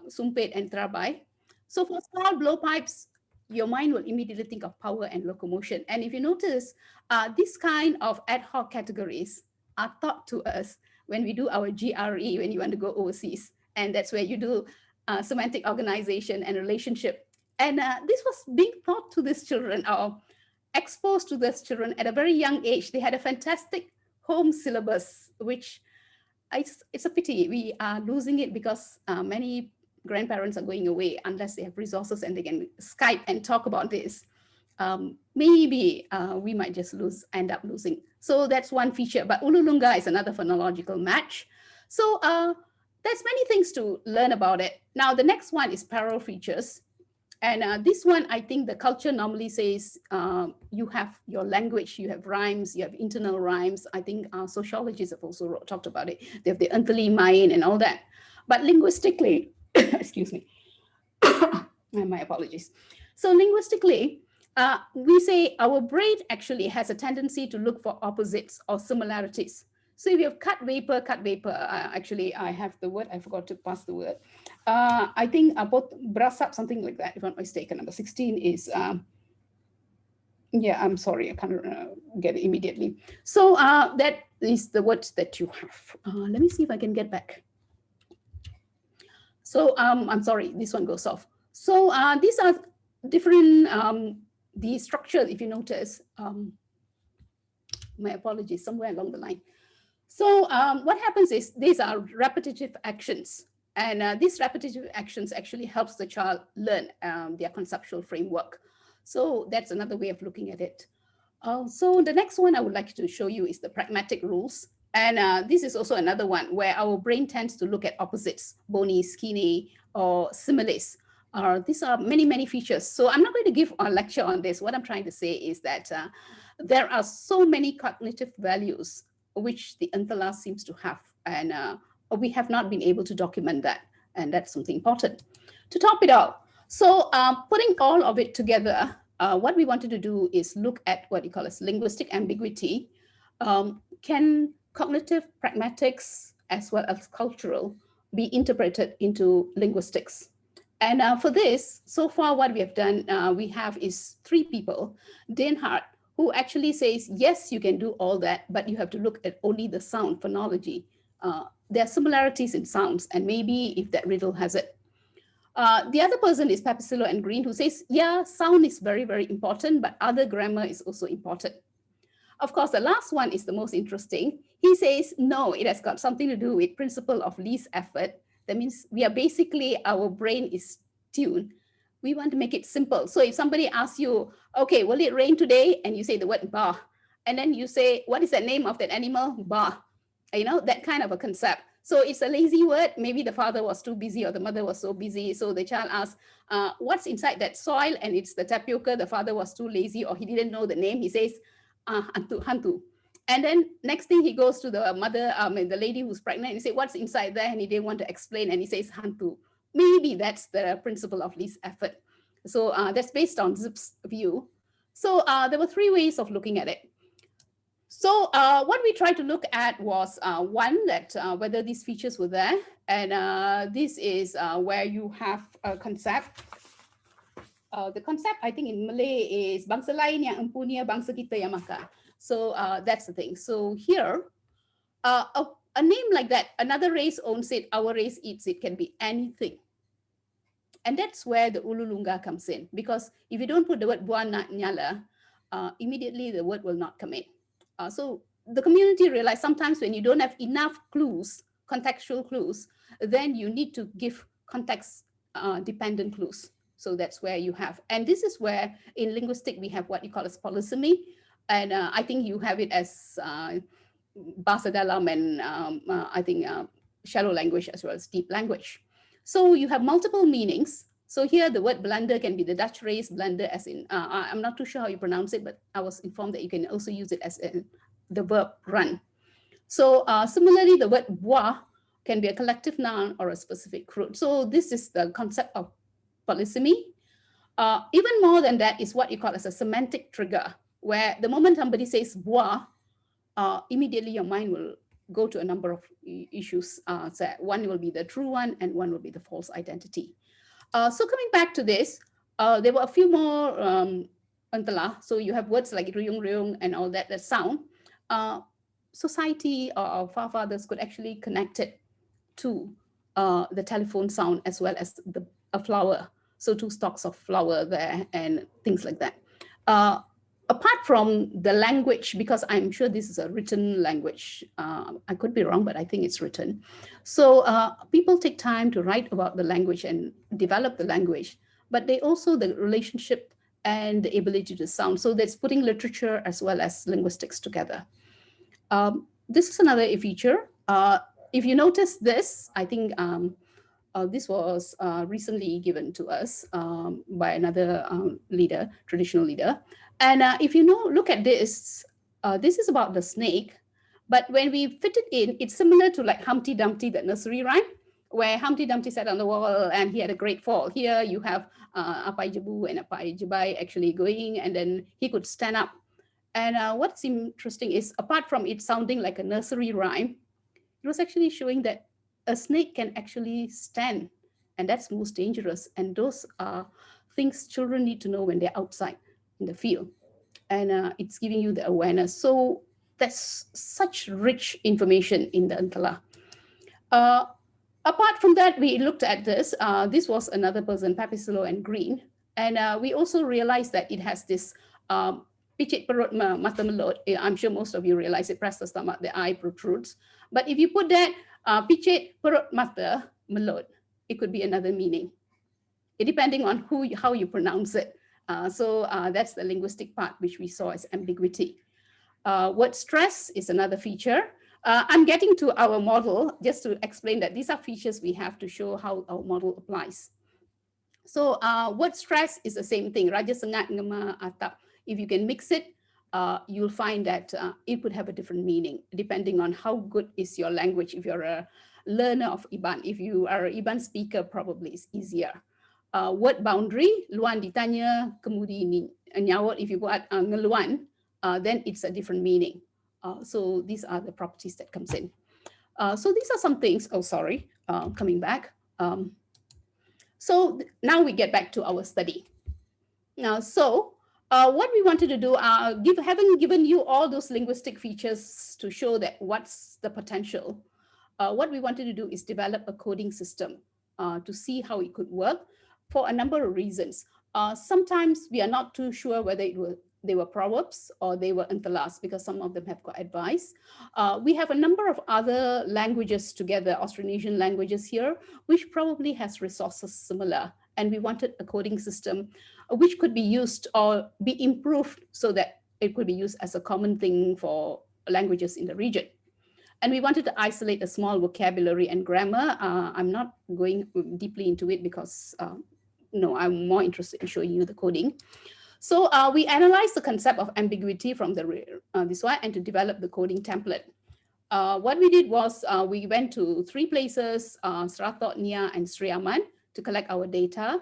sumpit and terabai. So for small blowpipes, your mind will immediately think of power and locomotion. And if you notice, this kind of ad hoc categories are taught to us when we do our GRE, when you want to go overseas. And that's where you do semantic organization and relationship. And this was being taught to these children, or exposed to these children at a very young age. They had a fantastic home syllabus, which it's a pity we are losing it, because many grandparents are going away unless they have resources and they can Skype and talk about this. Maybe we might just end up losing. So that's one feature. But Ululunga is another phonological match. So there's many things to learn about it. Now the next one is parallel features. And this one, I think the culture normally says you have your language, you have rhymes, you have internal rhymes. I think sociologists have also talked about it. They have the Entelah main and all that. But linguistically, excuse me, my apologies. So linguistically, we say our brain actually has a tendency to look for opposites or similarities. So if you have cut vapor, actually I have the word, I forgot to pass the word. I think both brasap, something like that, if I'm not mistaken. Number 16 is, yeah, I'm sorry, I can't get it immediately. So that is the words that you have. Let me see if I can get back. So I'm sorry, this one goes off. So these are different, the structure, if you notice, my apologies, somewhere along the line. So what happens is these are repetitive actions, and these repetitive actions actually helps the child learn their conceptual framework. So that's another way of looking at it. So the next one I would like to show you is the pragmatic rules. And this is also another one where our brain tends to look at opposites, bony, skinny, or similes. These are many, many features. So I'm not going to give a lecture on this. What I'm trying to say is that there are so many cognitive values which the Entelah seems to have, and we have not been able to document that, and that's something important. To top it out, so putting all of it together, what we wanted to do is look at what you call as linguistic ambiguity. Can cognitive pragmatics as well as cultural be interpreted into linguistics? And for this, so far what we have done, we have is 3 people, Denhart, who actually says, yes, you can do all that, but you have to look at only the sound phonology. There are similarities in sounds, and maybe if that riddle has it. The other person is Papicillo and Green, who says, yeah, sound is very, very important, but other grammar is also important. Of course, the last one is the most interesting. He says, no, it has got something to do with principle of least effort. That means we are basically, our brain is tuned. We want to make it simple. So if somebody asks you, okay, will it rain today? And you say the word ba, and then you say, what is the name of that animal? Ba, you know, that kind of a concept. So it's a lazy word. Maybe the father was too busy or the mother was so busy. So the child asks, what's inside that soil? And it's the tapioca. The father was too lazy or he didn't know the name. He says, hantu, hantu. And then next thing he goes to the mother, the lady who's pregnant, and he says, what's inside there? And he didn't want to explain. And he says, hantu. Maybe that's the principle of least effort. So that's based on Zip's view. So there were 3 ways of looking at it. So what we tried to look at was one, that whether these features were there. And this is where you have a concept. The concept, I think in Malay, is bangsa lain yang empunya, bangsa kita yang makan. So that's the thing. So here, a name like that, another race owns it, our race eats it, can be anything. And that's where the ululunga comes in. Because if you don't put the word buah nyala, immediately the word will not come in. So the community realized sometimes when you don't have enough clues, contextual clues, then you need to give context dependent clues. So that's where you have, and this is where in linguistic we have what you call as polysemy. And I think you have it as bahasa dalam and I think shallow language as well as deep language. So you have multiple meanings. So here the word blunder can be the Dutch race, blunder as in, I'm not too sure how you pronounce it, but I was informed that you can also use it as the verb run. So similarly, the word buah can be a collective noun or a specific fruit. So this is the concept of polysemy. Even more than that is what you call as a semantic trigger, where the moment somebody says buah, immediately your mind will go to a number of issues. So one will be the true one and one will be the false identity. So coming back to this, there were a few more Entelah. So you have words like ruyung ruyung and all that sound. Society or our forefathers could actually connect it to the telephone sound as well as a flower. So 2 stalks of flower there and things like that. Apart from the language, because I'm sure this is a written language, I could be wrong, but I think it's written. So people take time to write about the language and develop the language, but they also the relationship and the ability to sound. So that's putting literature as well as linguistics together. This is another feature. If you notice this, I think this was recently given to us by another leader, traditional leader. And if you look at this, this is about the snake. But when we fit it in, it's similar to like Humpty Dumpty, the nursery rhyme, where Humpty Dumpty sat on the wall and he had a great fall. Here you have Apai Jebu and Apai Jebai actually going, and then he could stand up. And what's interesting is, apart from it sounding like a nursery rhyme, it was actually showing that a snake can actually stand, and that's most dangerous. And those are things children need to know when they're outside in the field. And it's giving you the awareness. So that's such rich information in the Entelah. Apart from that, we looked at this. This was another person, Papicillo and Green. And we also realized that it has this picit perut mata melot. I'm sure most of you realize it, press the stomach, the eye protrudes. But if you put that picit perut mata melot, it could be another meaning, depending on how you pronounce it. So that's the linguistic part, which we saw as ambiguity. Word stress is another feature. I'm getting to our model just to explain that these are features we have to show how our model applies. So word stress is the same thing. Raja sengat ngema atap. If you can mix it, you'll find that it would have a different meaning depending on how good is your language. If you're a learner of Iban, if you are an Iban speaker, probably it's easier. Word boundary, luan ditanya, kemudi nyawat, if you buat ngeluan, then it's a different meaning. So these are the properties that comes in. So these are some things, coming back. So now we get back to our study. Now, so what we wanted to do, having given you all those linguistic features to show that what's the potential, what we wanted to do is develop a coding system to see how it could work for a number of reasons. Sometimes we are not too sure whether they were proverbs or they were Entellahs, because some of them have got advice. We have a number of other languages together, Austronesian languages here, which probably has resources similar. And we wanted a coding system which could be used or be improved so that it could be used as a common thing for languages in the region. And we wanted to isolate a small vocabulary and grammar. I'm not going deeply into it because no, I'm more interested in showing you the coding. So we analyzed the concept of ambiguity from this one and to develop the coding template. What we did was we went to 3 places, Seratok, Nia, and Sri Aman, to collect our data.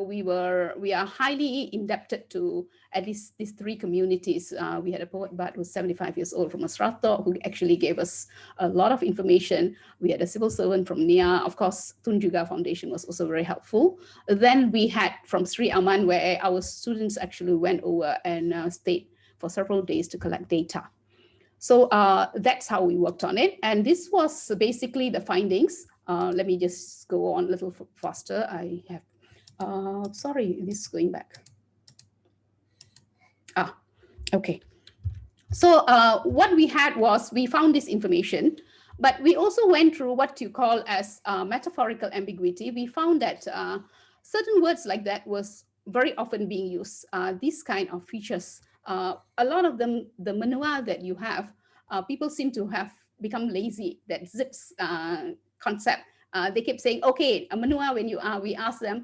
We are highly indebted to at least these 3 communities. We had a poet Bat who's 75 years old from Seratok who actually gave us a lot of information. We had a civil servant from Nia. Of course, Tunjuga Foundation was also very helpful. Then we had from Sri Aman, where our students actually went over and stayed for several days to collect data. So that's how we worked on it. And this was basically the findings. Let me just go on a little faster. I have, sorry, this is going back. Okay. So what we had was we found this information, but we also went through what you call as metaphorical ambiguity. We found that certain words like that was very often being used. These kind of features, a lot of them, the manual that you have, people seem to have become lazy. That zips concept. They kept saying, okay, a manual when we ask them,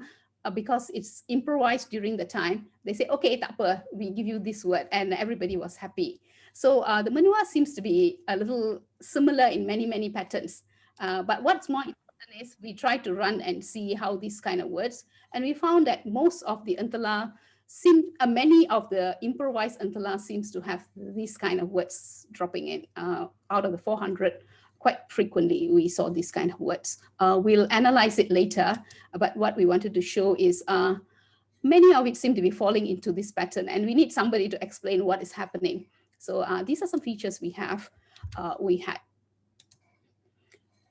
because it's improvised during the time, they say, okay, tak apa, we give you this word, and everybody was happy. So the manual seems to be a little similar in many, many patterns. But what's more important is we try to run and see how these kind of words, and we found that most of the Entelah many of the improvised Entelah seems to have these kind of words dropping in. Out of the 400, quite frequently we saw these kind of words. We'll analyze it later, but what we wanted to show is many of it seem to be falling into this pattern, and we need somebody to explain what is happening. So these are some features we had.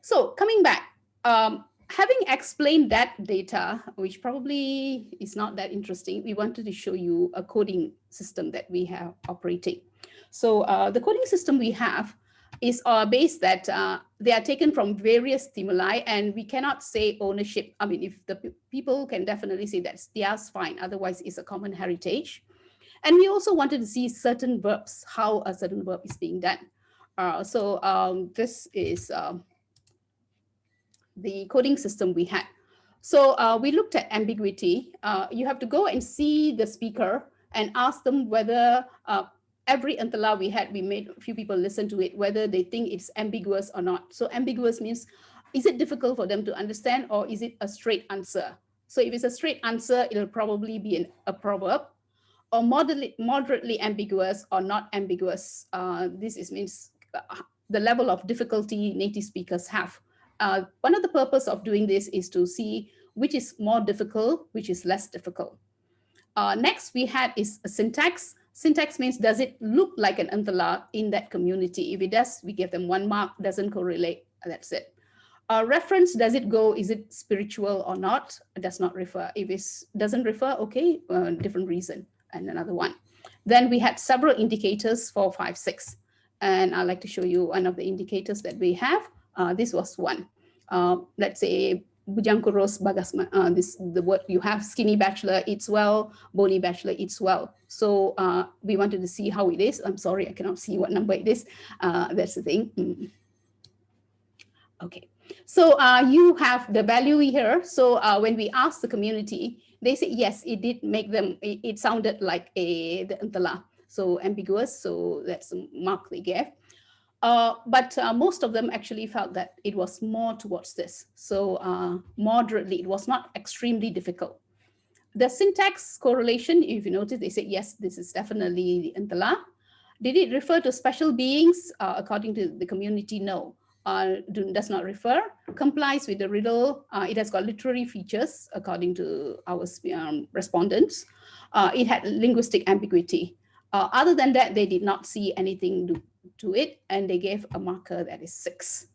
So coming back, having explained that data, which probably is not that interesting, we wanted to show you a coding system that we have operating. So the coding system we have is based that they are taken from various stimuli, and we cannot say ownership. I mean, if the people can definitely say that's theirs, fine. Otherwise, it's a common heritage. And we also wanted to see certain verbs, how a certain verb is being done. This is the coding system we had. So we looked at ambiguity. You have to go and see the speaker and ask them whether every Entelah we made a few people listen to it, whether they think it's ambiguous or not. So ambiguous means, is it difficult for them to understand, or is it a straight answer? So if it's a straight answer, it'll probably be a proverb, or moderately ambiguous or not ambiguous. This means the level of difficulty native speakers have. One of the purpose of doing this is to see which is more difficult, which is less difficult. Next we had is a syntax. Syntax means, does it look like an Entelah in that community? If it does, we give them 1 mark. Doesn't correlate, that's it. Reference, does it go, is it spiritual or not? It does not refer. If it doesn't refer, okay, different reason, and another one. Then we had several indicators, 4, 5, 6. And I'd like to show you one of the indicators that we have. This was one. Let's say, bujang kurus bagas, the word you have, skinny bachelor eats well, bony bachelor eats well. So we wanted to see how it is. I'm sorry, I cannot see what number it is. That's the thing. Okay, so you have the value here. So when we asked the community, they said, yes, it did make them, it sounded like the Entelah. So ambiguous, so that's the mark they gave. But most of them actually felt that it was more towards this. So moderately, it was not extremely difficult. The syntax correlation, if you notice, they say, yes, this is definitely the Entelah. Did it refer to special beings? According to the community, no. Does not refer. Complies with the riddle. It has got literary features, according to our respondents. It had linguistic ambiguity. Other than that, they did not see anything to it, and they gave a marker that is 6.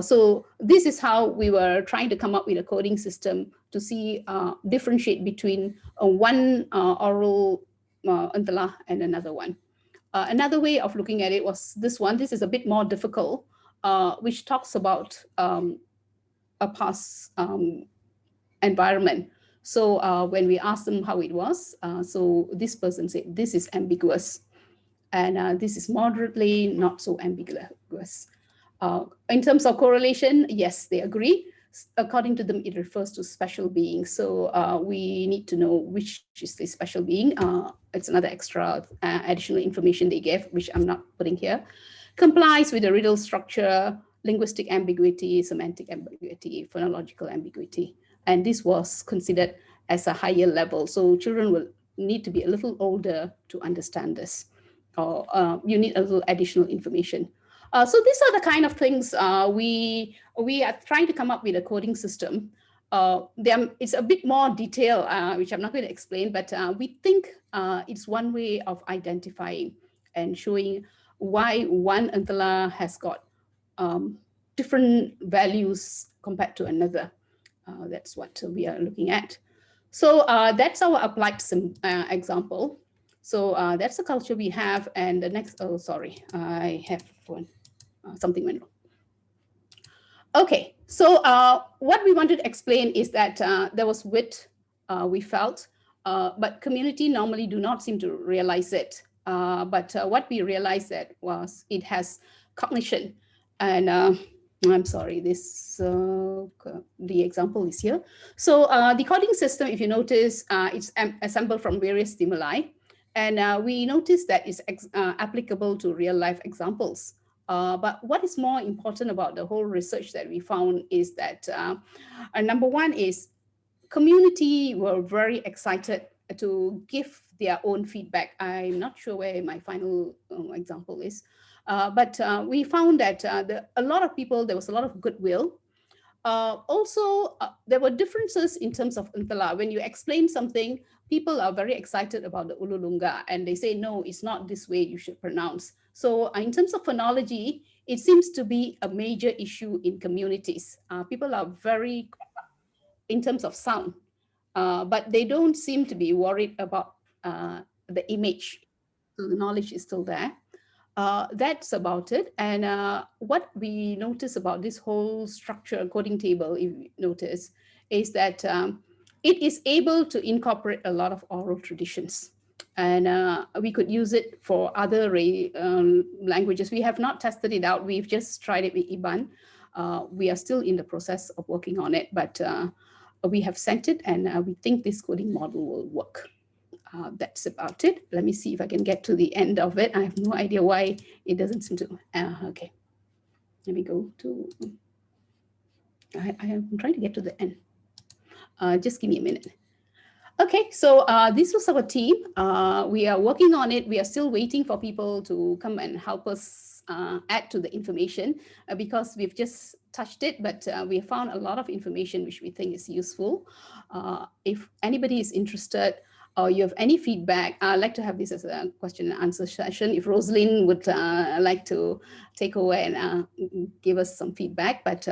So this is how we were trying to come up with a coding system to see, differentiate between one oral Entelah and another one. Another way of looking at it was this one. This is a bit more difficult, which talks about a past environment. So when we asked them how it was, so this person said, this is ambiguous. And this is moderately not so ambiguous. In terms of correlation, yes, they agree. According to them, it refers to special being. So we need to know which is the special being. It's another extra additional information they gave, which I'm not putting here. Complies with the riddle structure, linguistic ambiguity, semantic ambiguity, phonological ambiguity. And this was considered as a higher level. So children will need to be a little older to understand this, or you need a little additional information. So these are the kind of things we are trying to come up with a coding system. It's a bit more detailed, which I'm not going to explain, but we think it's one way of identifying and showing why one Entelah has got different values compared to another. That's what we are looking at. So that's our applied example. So that's the culture we have. And the next, oh, sorry, I have one, something went wrong. Okay, so what we wanted to explain is that there was wit, we felt, but community normally do not seem to realize it. But what we realized that was it has cognition. And I'm sorry, the example is here. So the coding system, if you notice, it's assembled from various stimuli. And we noticed that it's applicable to real life examples. But what is more important about the whole research that we found is that number one is community were very excited to give their own feedback. I'm not sure where my final example is, but we found that a lot of people, there was a lot of goodwill. Also, there were differences in terms of Entelah. When you explain something, people are very excited about the Ululunga and they say, no, it's not this way you should pronounce. So in terms of phonology, it seems to be a major issue in communities. People are very, in terms of sound, but they don't seem to be worried about the image. So the knowledge is still there. That's about it. And what we notice about this whole structure coding table, if you notice, is that it is able to incorporate a lot of oral traditions. And we could use it for other languages. We have not tested it out. We've just tried it with Iban. We are still in the process of working on it, but we have sent it and we think this coding model will work. That's about it. Let me see if I can get to the end of it. I have no idea why it doesn't seem to. Okay, let me go to. I am trying to get to the end. Just give me a minute. Okay, so this was our team. We are working on it. We are still waiting for people to come and help us add to the information because we've just touched it, but we have found a lot of information which we think is useful. If anybody is interested, or you have any feedback, I'd like to have this as a question and answer session. If Rosalind would like to take over and give us some feedback, but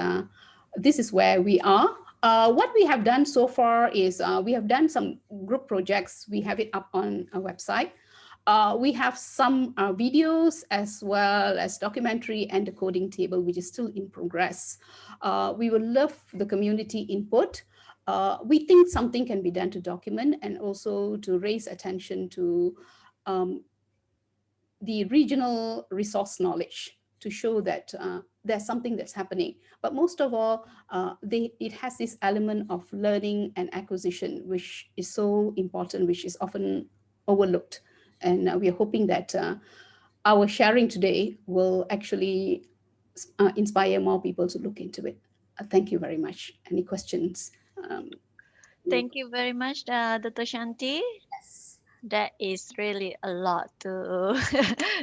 this is where we are. What we have done so far is we have done some group projects. We have it up on our website. We have some videos as well as documentary and the coding table, which is still in progress. We would love the community input. We think something can be done to document and also to raise attention to the regional resource knowledge to show that there's something that's happening. But most of all, it has this element of learning and acquisition, which is so important, which is often overlooked. And we are hoping that our sharing today will actually inspire more people to look into it. Thank you very much. Any questions? Thank you very much, Dr. Shanti. Yes. That is really a lot to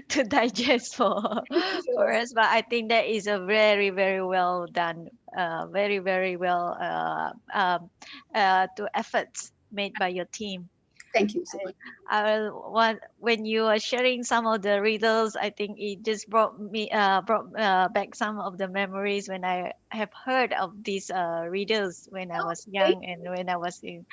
to digest for us, but I think that is a very well done, very well to efforts made by your team. Thank you so much. I will want when you are sharing some of the riddles. I think it just brought back some of the memories when I have heard of these riddles when I was young and when I was in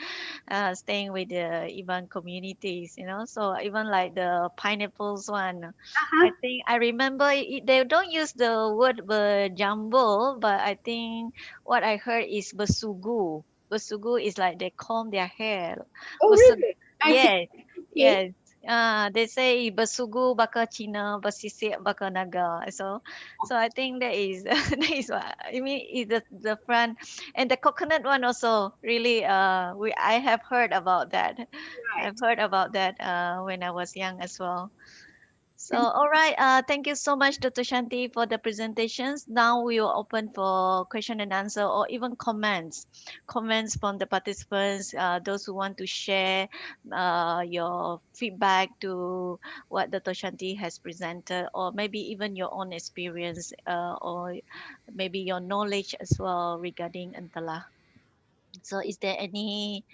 staying with the Iban communities. So even like the pineapples one, I think I remember they don't use the word berjambul, but I think what I heard is bersugu. Bersugu is like they comb their hair. Oh, really? Yes, yes. They say bersugu bakal Cina, bersisik bakal naga. So I think that is that is what I mean. Is the front and the coconut one also really. I have heard about that. Right. I've heard about that when I was young as well. So, Thank all right. Thank you so much, Dr. Shanti, for the presentations. Now we will open for question and answer or even comments. Comments from the participants, those who want to share your feedback to what Dr. Shanti has presented, or maybe even your own experience, or maybe your knowledge as well regarding Entelah. So is there any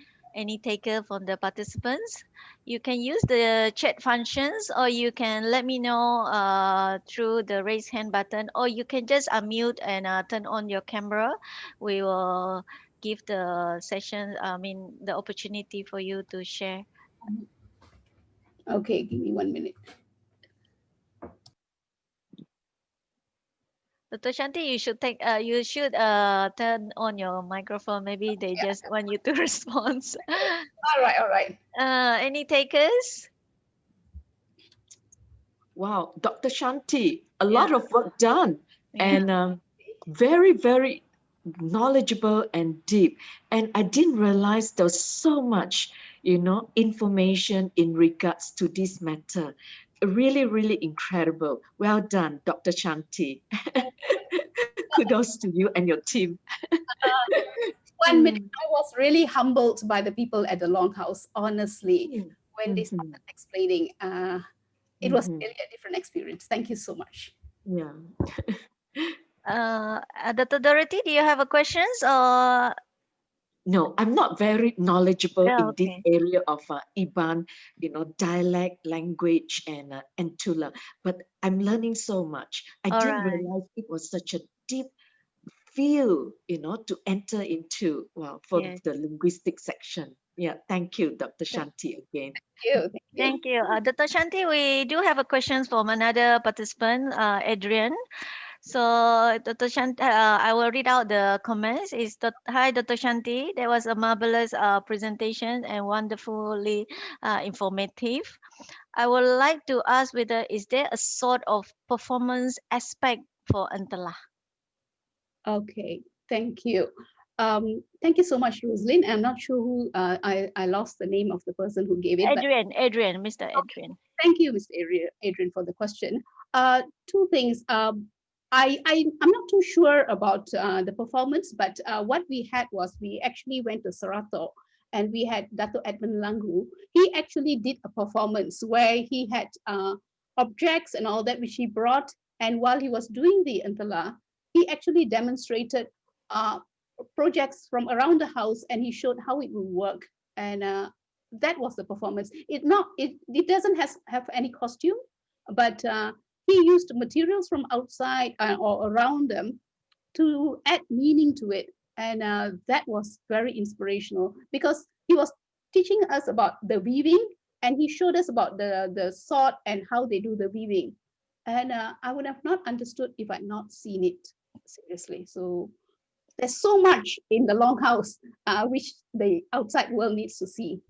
taker from the participants? You can use the chat functions or you can let me know through the raise hand button or you can just unmute and turn on your camera. We will give the session, I mean, the opportunity for you to share. Okay, give me 1 minute. Dr. Shanti, you should turn on your microphone. Maybe they just want you to respond. All right, all right. Any takers? Wow, Dr. Shanti, a Yeah. lot of work done Yeah. and very, very knowledgeable and deep. And I didn't realize there was so much, information in regards to this matter. Really, really incredible. Well done, Dr. Shanti. Kudos to you and your team. 1 minute. I was really humbled by the people at the Longhouse, honestly, when they started explaining. It was really a different experience. Thank you so much. Yeah. Dr. Dorothy, do you have a questions or? No, I'm not very knowledgeable Yeah, in this okay. area of Iban, dialect, language, and Entelah. But I'm learning so much. I All didn't right. realize it was such a deep field, to enter into. Wow, for Yes. the linguistic section. Yeah, thank you, Dr. Th- Shanti, again. Thank you. Thank you. Dr. Shanti, we do have a question from another participant, Adrian. So, Dr. Shanti, I will read out the comments. Hi, Dr. Shanti. There was a marvelous presentation and wonderfully informative. I would like to ask whether is there a sort of performance aspect for Entelah? Okay, thank you. Thank you so much, Rosalind. I'm not sure who, I lost the name of the person who gave it, but Adrian, Mr. Adrian. thank you, Mr. Adrian, for the question. Two things. I'm not too sure about the performance, but what we had was we actually went to Serato and we had Dato Edmund Langu. He actually did a performance where he had objects and all that which he brought. And while he was doing the Entelah, he actually demonstrated projects from around the house and he showed how it would work. And that was the performance. It doesn't have any costume, but he used materials from outside or around them to add meaning to it. And that was very inspirational because he was teaching us about the weaving and he showed us about the sword and how they do the weaving. And I would have not understood if I'd not seen it, seriously. So there's so much in the Longhouse which the outside world needs to see.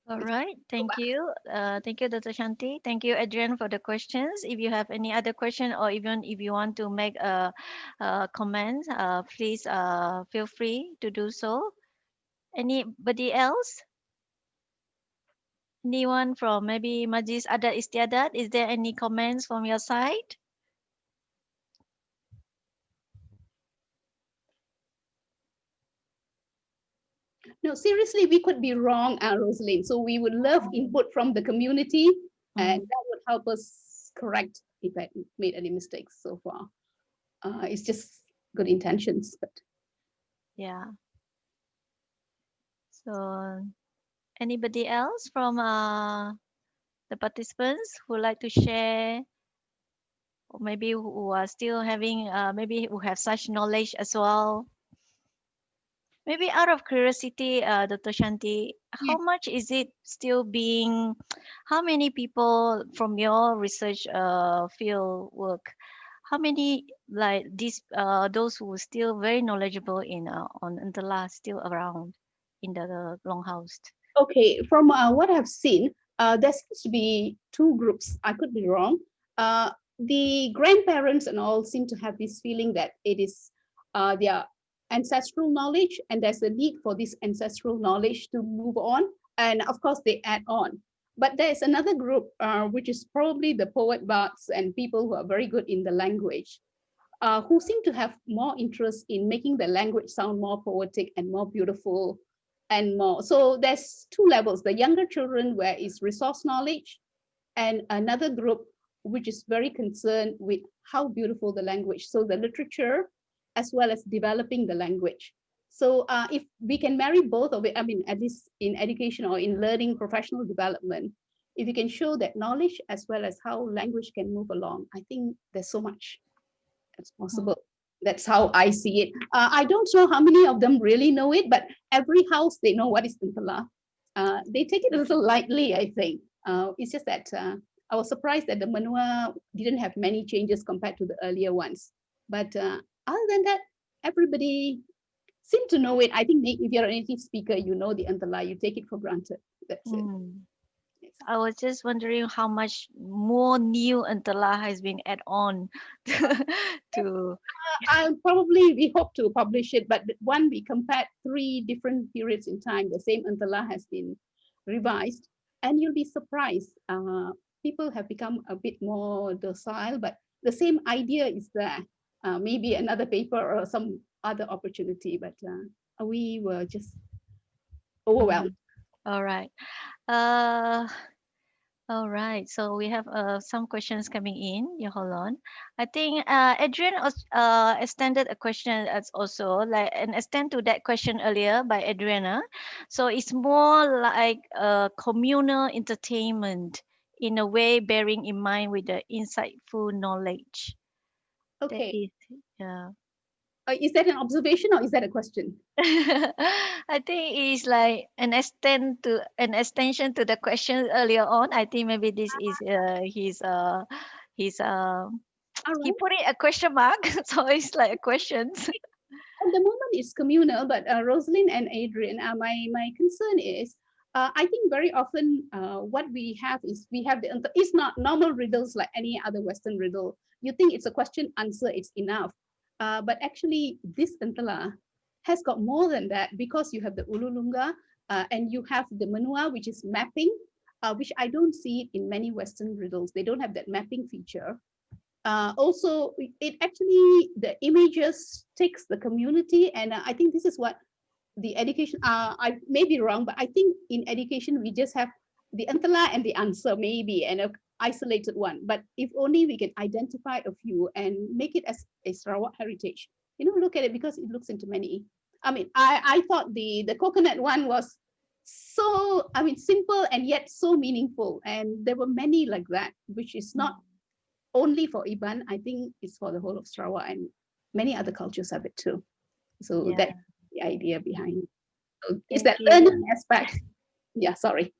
All right. Thank you. Thank you, Dr. Shanti. Thank you, Adrian, for the questions. If you have any other question or even if you want to make a comment, please feel free to do so. Anybody else? Anyone from maybe Majlis Adat Istiadat? Is there any comments from your side? No, seriously, we could be wrong, Rosalind. So we would love input from the community, and that would help us correct if I made any mistakes so far. It's just good intentions, but Yeah. So anybody else from the participants who like to share, or maybe who are still having, maybe who have such knowledge as well? Maybe out of curiosity, Dr. Shanti, how much is it still being, how many people from your research field work, how many like these, those who are still very knowledgeable in on Entelah still around in the Longhouse? Okay, from what I've seen, there seems to be two groups. I could be wrong. The grandparents and all seem to have this feeling that it is their ancestral knowledge, and there's a need for this ancestral knowledge to move on. And of course, they add on. But there's another group, which is probably the poet bards and people who are very good in the language, who seem to have more interest in making the language sound more poetic and more beautiful and more. So there's two levels, the younger children where it's resource knowledge, and another group which is very concerned with how beautiful the language, so the literature as well as developing the language. So if we can marry both of it, I mean, at least in education or in learning professional development, if you can show that knowledge as well as how language can move along, I think there's so much that's possible. That's how I see it. I don't know how many of them really know it, but every house, they know what is Entelah. They take it a little lightly, I think. It's just that I was surprised that the manual didn't have many changes compared to the earlier ones. But other than that, everybody seemed to know it. I think if you're a native speaker, you know the Entelah, you take it for granted. That's it. I was just wondering how much more new Entelah has been added on to. We hope to publish it, but when we compared 3 different periods in time, the same Entelah has been revised, and you'll be surprised. People have become a bit more docile, but the same idea is there. Maybe another paper or some other opportunity, but we were just overwhelmed. All right. All right. So we have some questions coming in. You hold on. I think Adrian extended a question as also like an extend to that question earlier by Adriana. So it's more like a communal entertainment in a way, bearing in mind with the insightful knowledge. Okay. Yeah. Is that an observation or is that a question? I think it's like an extension to the question earlier on. I think maybe this is his he put it a question mark, so it's like a question. At the moment, it's communal, but Rosalind and Adrian, my concern is, I think very often what we have is it's not normal riddles like any other Western riddle. You think it's a question answer, it's enough. But actually, this Entelah has got more than that, because you have the Ululunga and you have the Menua, which is mapping, which I don't see it in many Western riddles. They don't have that mapping feature. Also, it actually, the images takes the community, and I think this is what the education, I may be wrong, but I think in education, we just have the Entelah and the answer maybe, and an isolated one. But if only we can identify a few and make it as a Sarawak heritage, look at it, because it looks into many. I mean, I thought the coconut one was so, simple and yet so meaningful. And there were many like that, which is not only for Iban. I think it's for the whole of Sarawak, and many other cultures have it too. So that's the idea behind it. So it's that learning aspect. Yeah, sorry.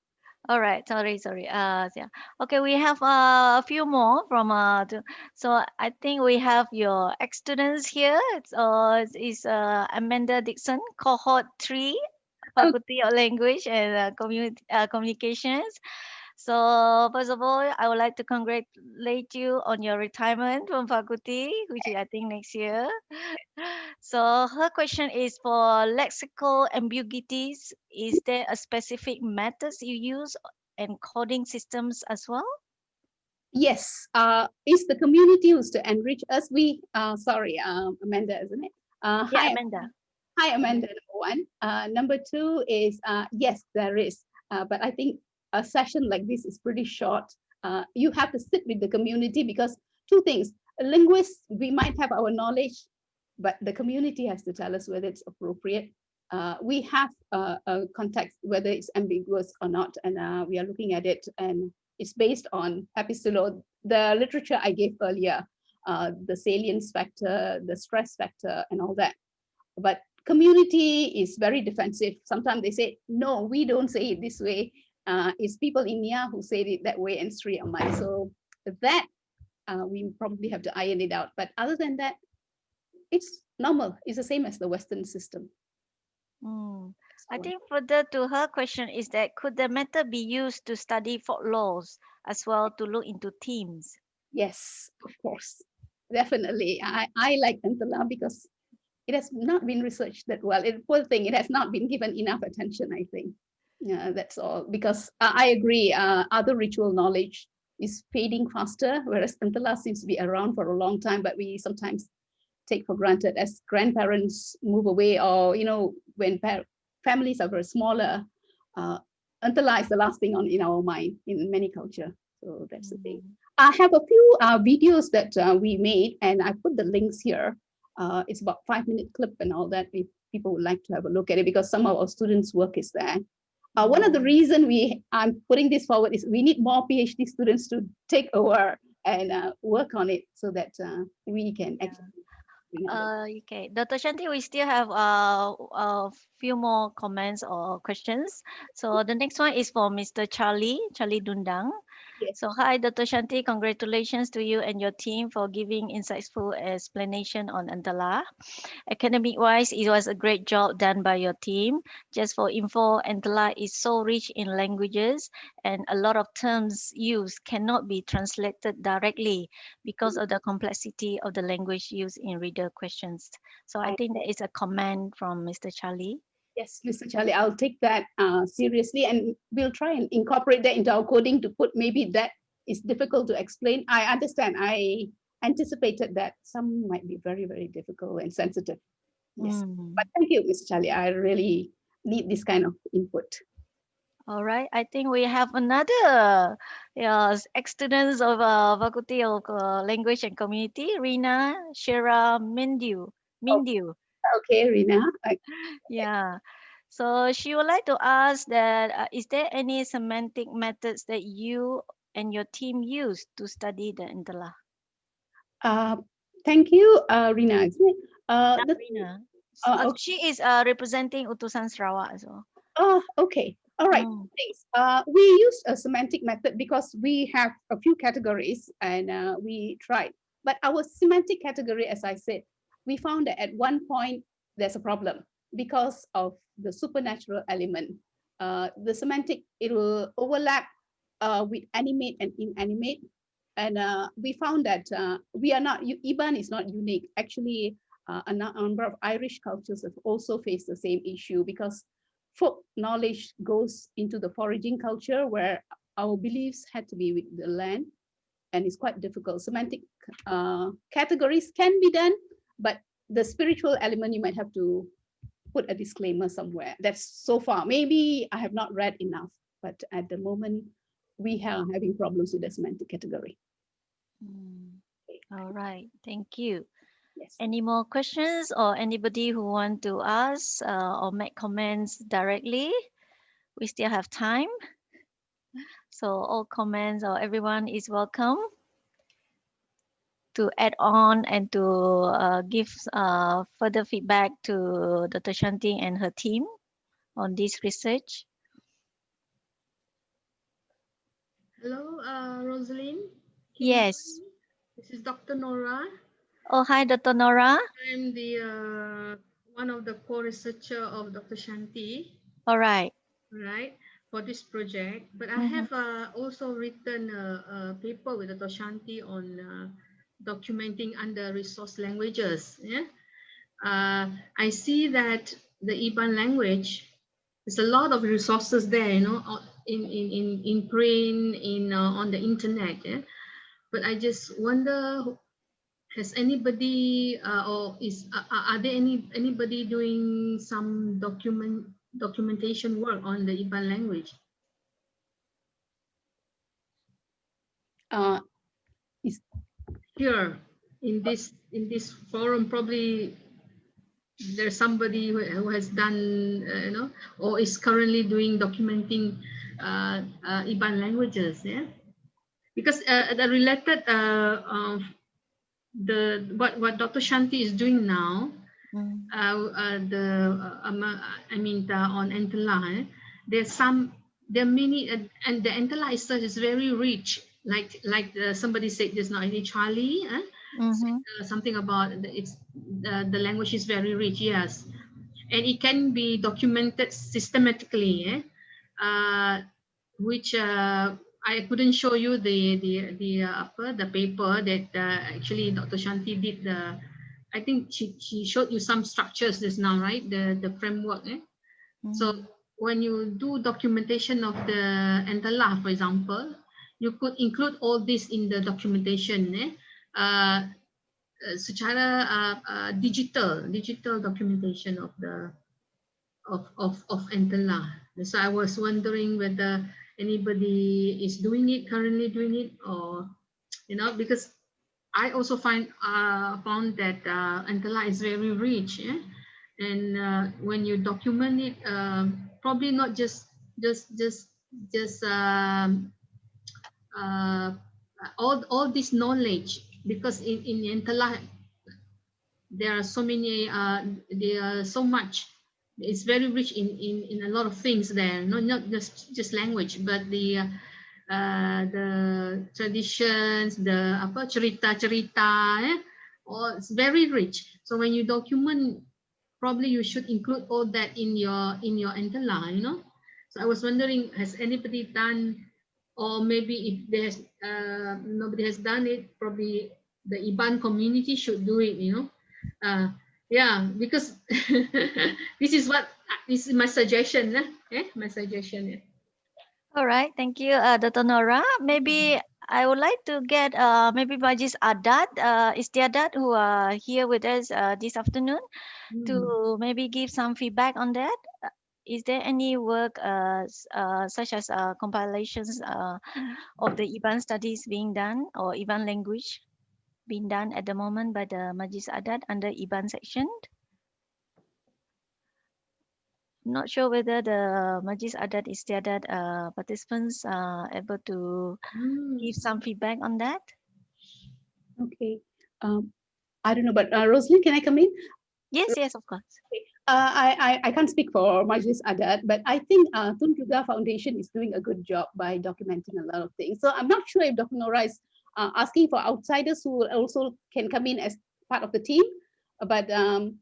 All right, sorry. Yeah. Okay, we have a few more from so I think we have your ex-students here. It's Amanda Dixon, cohort 3, Faculty of Language and Communications. So first of all, I would like to congratulate you on your retirement from faculty, which is I think next year. So her question is, for lexical ambiguities, is there a specific methods you use and coding systems as well? Yes, it's the community who's to enrich us. Sorry, Amanda, isn't it? Hi, Amanda. Hi, Amanda, number one. Number two is, yes, there is. But I think a session like this is pretty short. You have to sit with the community, because two things. Linguists, we might have our knowledge, but the community has to tell us whether it's appropriate. We have a context, whether it's ambiguous or not, and we are looking at it, and it's based on epistolo, the literature I gave earlier, the salience factor, the stress factor, and all that. But community is very defensive. Sometimes they say, no, we don't say it this way. It's people in Nia who say it that way, and Sri Amai. So that we probably have to iron it out. But other than that, it's normal. It's the same as the Western system. I think further to her question is that could the method be used to study folklores as well to look into themes? Yes, of course, definitely. I like Entelah because it has not been researched that well. Poor thing, it has not been given enough attention, I think. Yeah, that's all. Because I agree, other ritual knowledge is fading faster, whereas Entelah seems to be around for a long time, but we sometimes take for granted as grandparents move away, or when families are very smaller, Entelah is the last thing in our mind in many culture. So that's the thing. I have a few videos that we made, and I put the links here. It's about 5-minute clip and all that, if people would like to have a look at it, because some of our students' work is there. One of the reasons I'm putting this forward is we need more PhD students to take over and work on it so that we can actually. Okay, Dr. Shanti, we still have a few more comments or questions. So the next one is for Mr. Charlie Dundang. Yes. So hi, Dr. Shanti, congratulations to you and your team for giving insightful explanation on Entelah. Academic-wise, it was a great job done by your team. Just for info, Entelah is so rich in languages and a lot of terms used cannot be translated directly because of the complexity of the language used in reader questions. So I think that is a comment from Mr. Charlie. Yes, Mr. Charlie, I'll take that seriously, and we'll try and incorporate that into our coding to put maybe that is difficult to explain. I understand. I anticipated that some might be very, very difficult and sensitive. Yes, but thank you, Mr. Charlie. I really need this kind of input. All right, I think we have another ex-students of Faculty of Language and Community, Rina Shera Mindu. Okay, Rina. Yeah. So she would like to ask that is there any semantic methods that you and your team use to study the Entelah? Thank you, Rina. Rina. Okay. She is representing Utusan Sarawak as well. Oh, okay. All right. Thanks. We use a semantic method because we have a few categories and we tried. But our semantic category, as I said, we found that at one point there's a problem because of the supernatural element. The semantic, it will overlap with animate and inanimate. And we found that we are not, Iban is not unique. Actually, a number of Irish cultures have also faced the same issue because folk knowledge goes into the foraging culture where our beliefs had to be with the land, and it's quite difficult. Semantic categories can be done, but the spiritual element, you might have to put a disclaimer somewhere. That's so far. Maybe I have not read enough, but at the moment, we are having problems with the semantic category. All right, thank you. Yes. Any more questions or anybody who want to ask or make comments directly? We still have time. So all comments or everyone is welcome to add on and to give further feedback to Dr. Shanti and her team on this research. Hello, Rosalind. Yes. This is Dr. Nora. Oh, hi, Dr. Nora. I'm the one of the co-researcher of Dr. Shanti. All right. Right, for this project. But I have also written a paper with Dr. Shanti on documenting under-resourced languages. Yeah, I see that the Iban language, there's a lot of resources there, in print, on the internet. Yeah, but I just wonder, has anybody or are there anybody doing some documentation work on the Iban language? Here in this forum, probably there's somebody who has done or is currently documenting Iban languages. Yeah, because the related what Dr. Shanti is doing now, on Entelah, there are many, and the Entelah itself is very rich. Like somebody said just now, Charlie, something about the language is very rich. Yes, and it can be documented systematically, which I couldn't show you the paper that actually Dr. Shanti did. I think she showed you some structures just now, right? The framework. So when you do documentation of the Entelah, for example, you could include all this in the documentation. Secara digital documentation of the of Entelah. So I was wondering whether anybody is doing it, currently doing it, or because I also found that Entelah is very rich, and when you document it, probably not just all this knowledge, because in Entelah there are so many there are so much. It's very rich in a lot of things there, not just language, but the traditions, the cerita, all it's very rich. So when you document, probably you should include all that in your Entelah, So I was wondering, has anybody done, or maybe if there's nobody has done it, probably the Iban community should do it, yeah, because this is my suggestion, my suggestion. All right, thank you, Dr. Nora. Maybe I would like to get maybe Majis Adat, Istiadat, who are here with us this afternoon, to maybe give some feedback on that. Is there any work such as compilations of the Iban studies being done, or Iban language being done at the moment by the Majlis Adat under Iban section? Not sure whether the Majlis Adat Istiadat participants are able to give some feedback on that. Okay. I don't know, but Rosalind, can I come in? Yes, of course. I can't speak for Majlis Adat, but I think Tun Juga Foundation is doing a good job by documenting a lot of things. So I'm not sure if Dr. Nora is asking for outsiders who also can come in as part of the team, but yes,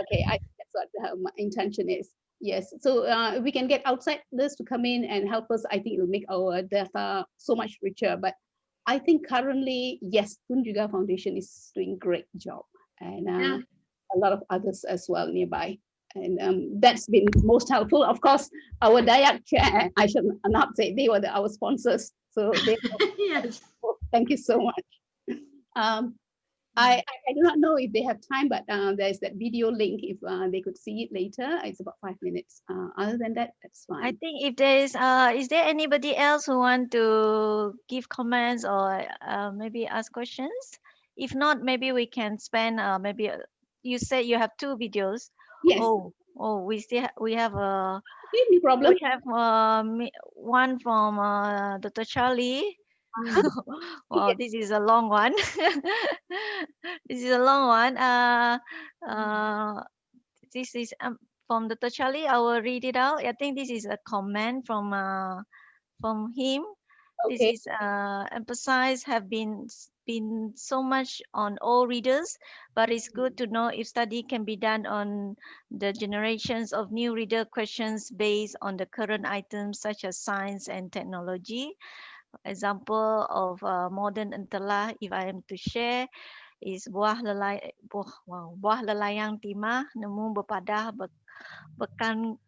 okay, that's what my intention is. Yes, so if we can get outsiders to come in and help us, I think it will make our data so much richer. But I think currently, yes, Tun Juga Foundation is doing a great job, and a lot of others as well nearby. And that's been most helpful. Of course, our Dayak chair, I should not say, they were our sponsors. So they yes. Thank you so much. I do not know if they have time, but there's that video link if they could see it later. It's about 5 minutes. Other than that, that's fine. I think if there is there anybody else who want to give comments or maybe ask questions? If not, maybe we can spend maybe you said you have 2 videos. Yes. Oh, we have a no problem. We have one from Dr. Charlie. Wow, this is a long one. This is a long one. This is from Dr. Charlie. I will read it out. I think this is a comment from him. Okay. This is emphasized have been so much on all readers, but it's good to know if study can be done on the generations of new reader questions based on the current items such as science and technology. Example of modern Entelah, if I am to share, is buah lelayang timah nemu berpadah bekangau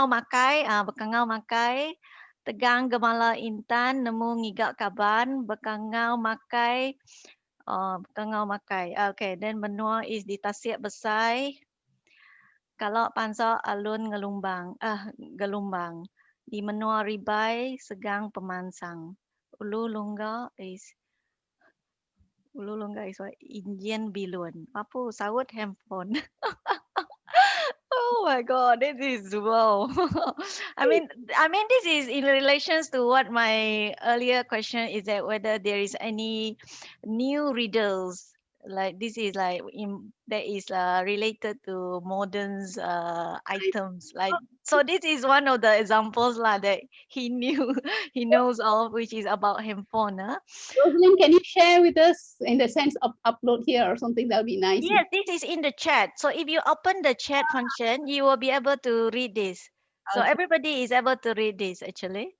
makai tegang gemala intan nemu ngigak kaban bekangau makai. Okay, then benua is di Tasik Besai. Kalau pansa alun gelumbang. Di menua ribai segang pemansang. Ulu lungga is what? Indian bilun. Apa sawut handphone. Oh my God, this is wow. I mean, this is in relations to what my earlier question is, that whether there is any new riddles like this is like that is related to modern items. Like so, this is one of the examples that he knew, he knows of, which is about handphone. Rosalind, can you share with us in the sense of upload here or something? That would be nice. Yes, this is in the chat. So if you open the chat function, you will be able to read this. So Okay. everybody is able to read this actually.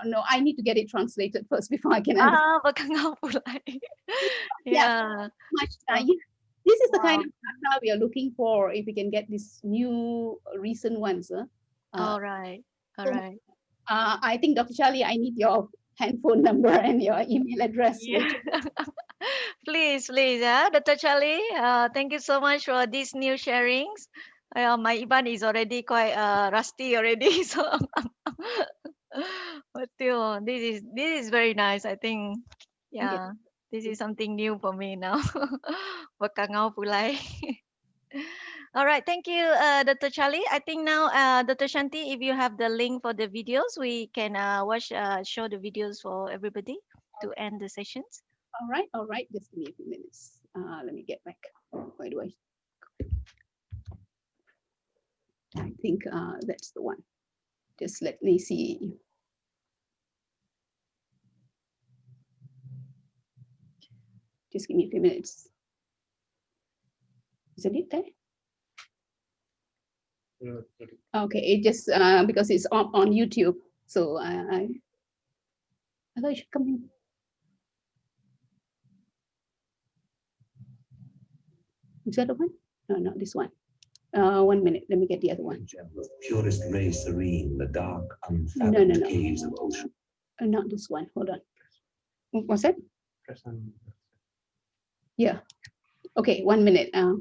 No, I need to get it translated first before I can understand. Bakangau pulai. Yeah. Yeah. Much, this is the kind Wow. of data we are looking for if we can get these new recent ones. All right. All so, right. I think, Dr. Charlie, I need your handphone number and your email address. Yeah. Please, Dr. Charlie, thank you so much for these new sharings. My Iban is already quite rusty already, so but still, this is very nice. I think, yeah, this is something new for me now. Bakangau pulai. All right, thank you, Dr. Charlie. I think now, Dr. Shanti, if you have the link for the videos, we can show the videos for everybody to end the sessions. All right. Just give me a few minutes. Let me get back. Where do I think that's the one. Just let me see. Just give me a few minutes. Isn't it there? Okay, it just because it's on YouTube, so I thought it should come in. Is that the one? No, not this one. 1 minute. Let me get the other one. Purest ray serene, the dark, unfathomed caves of ocean. Not this one. Hold on. What's that? Yeah. Okay, 1 minute. All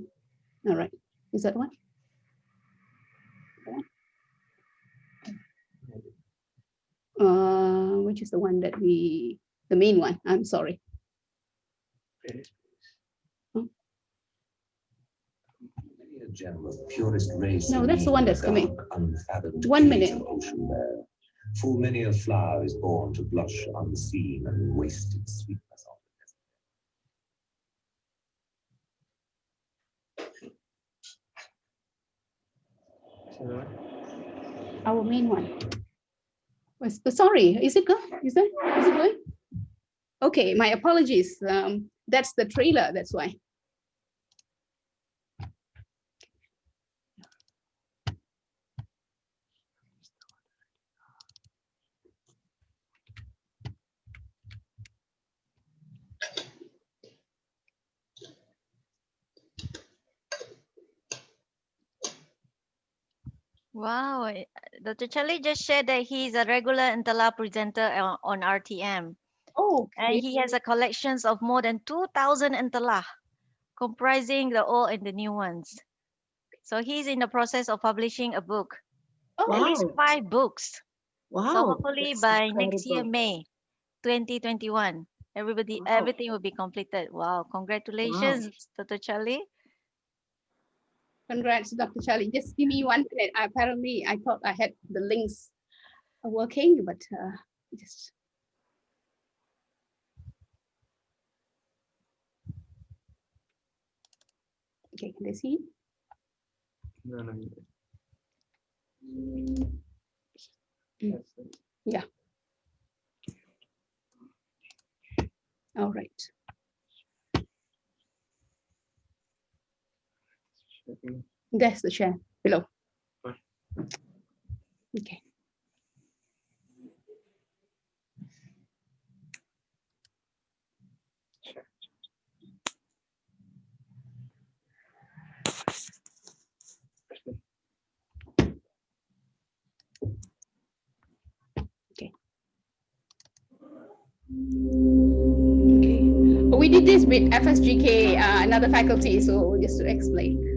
right. Is that one? Which is the one that the main one? I'm sorry. Purest race. No, that's the one that's coming. 1 minute. Ocean there. Full many a flower is born to blush unseen and waste its sweetness on. Our main one. Sorry, is it good? Is it good? Okay, my apologies. That's the trailer, that's why. Wow, Dr. Charlie just shared that he's a regular Entelah presenter on RTM. Oh, okay. And he has a collections of more than 2,000 Entelah, comprising the old and the new ones. So he's in the process of publishing a book, at least 5 books. Wow. So hopefully That's by incredible. next year, May 2021, everything will be completed. Wow, congratulations, Dr. Charlie. Congrats, Dr. Charlie. Just give me 1 minute. Apparently, I thought I had the links working, but just. Okay, can they see? No. Yeah. All right. That's the share below. Okay. Okay. We did this with FSGK, another faculty, so just to explain.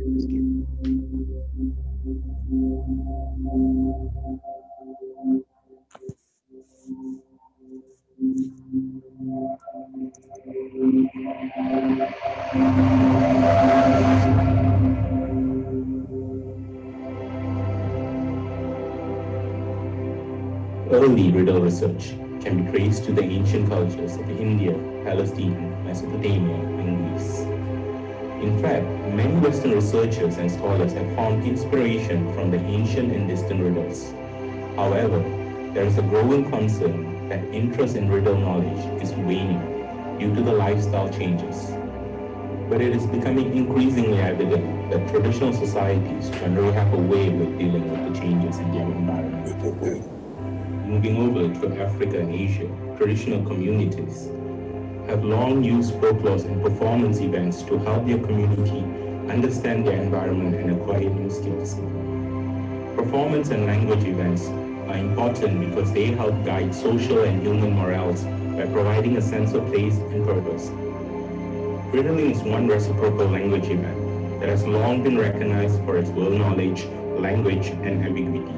Early riddle research can be traced to the ancient cultures of India, Palestine, Mesopotamia, and Greece. In fact, many Western researchers and scholars have found inspiration from the ancient and distant riddles. However, there is a growing concern that interest in riddle knowledge is waning due to the lifestyle changes. But it is becoming increasingly evident that traditional societies generally have a way with dealing with the changes in their environment. Moving over to Africa and Asia, traditional communities have long used folklore and performance events to help their community understand their environment and acquire new skills. Performance and language events are important because they help guide social and human morals by providing a sense of place and purpose. Riddling is one reciprocal language event that has long been recognized for its world knowledge, language, and ambiguity.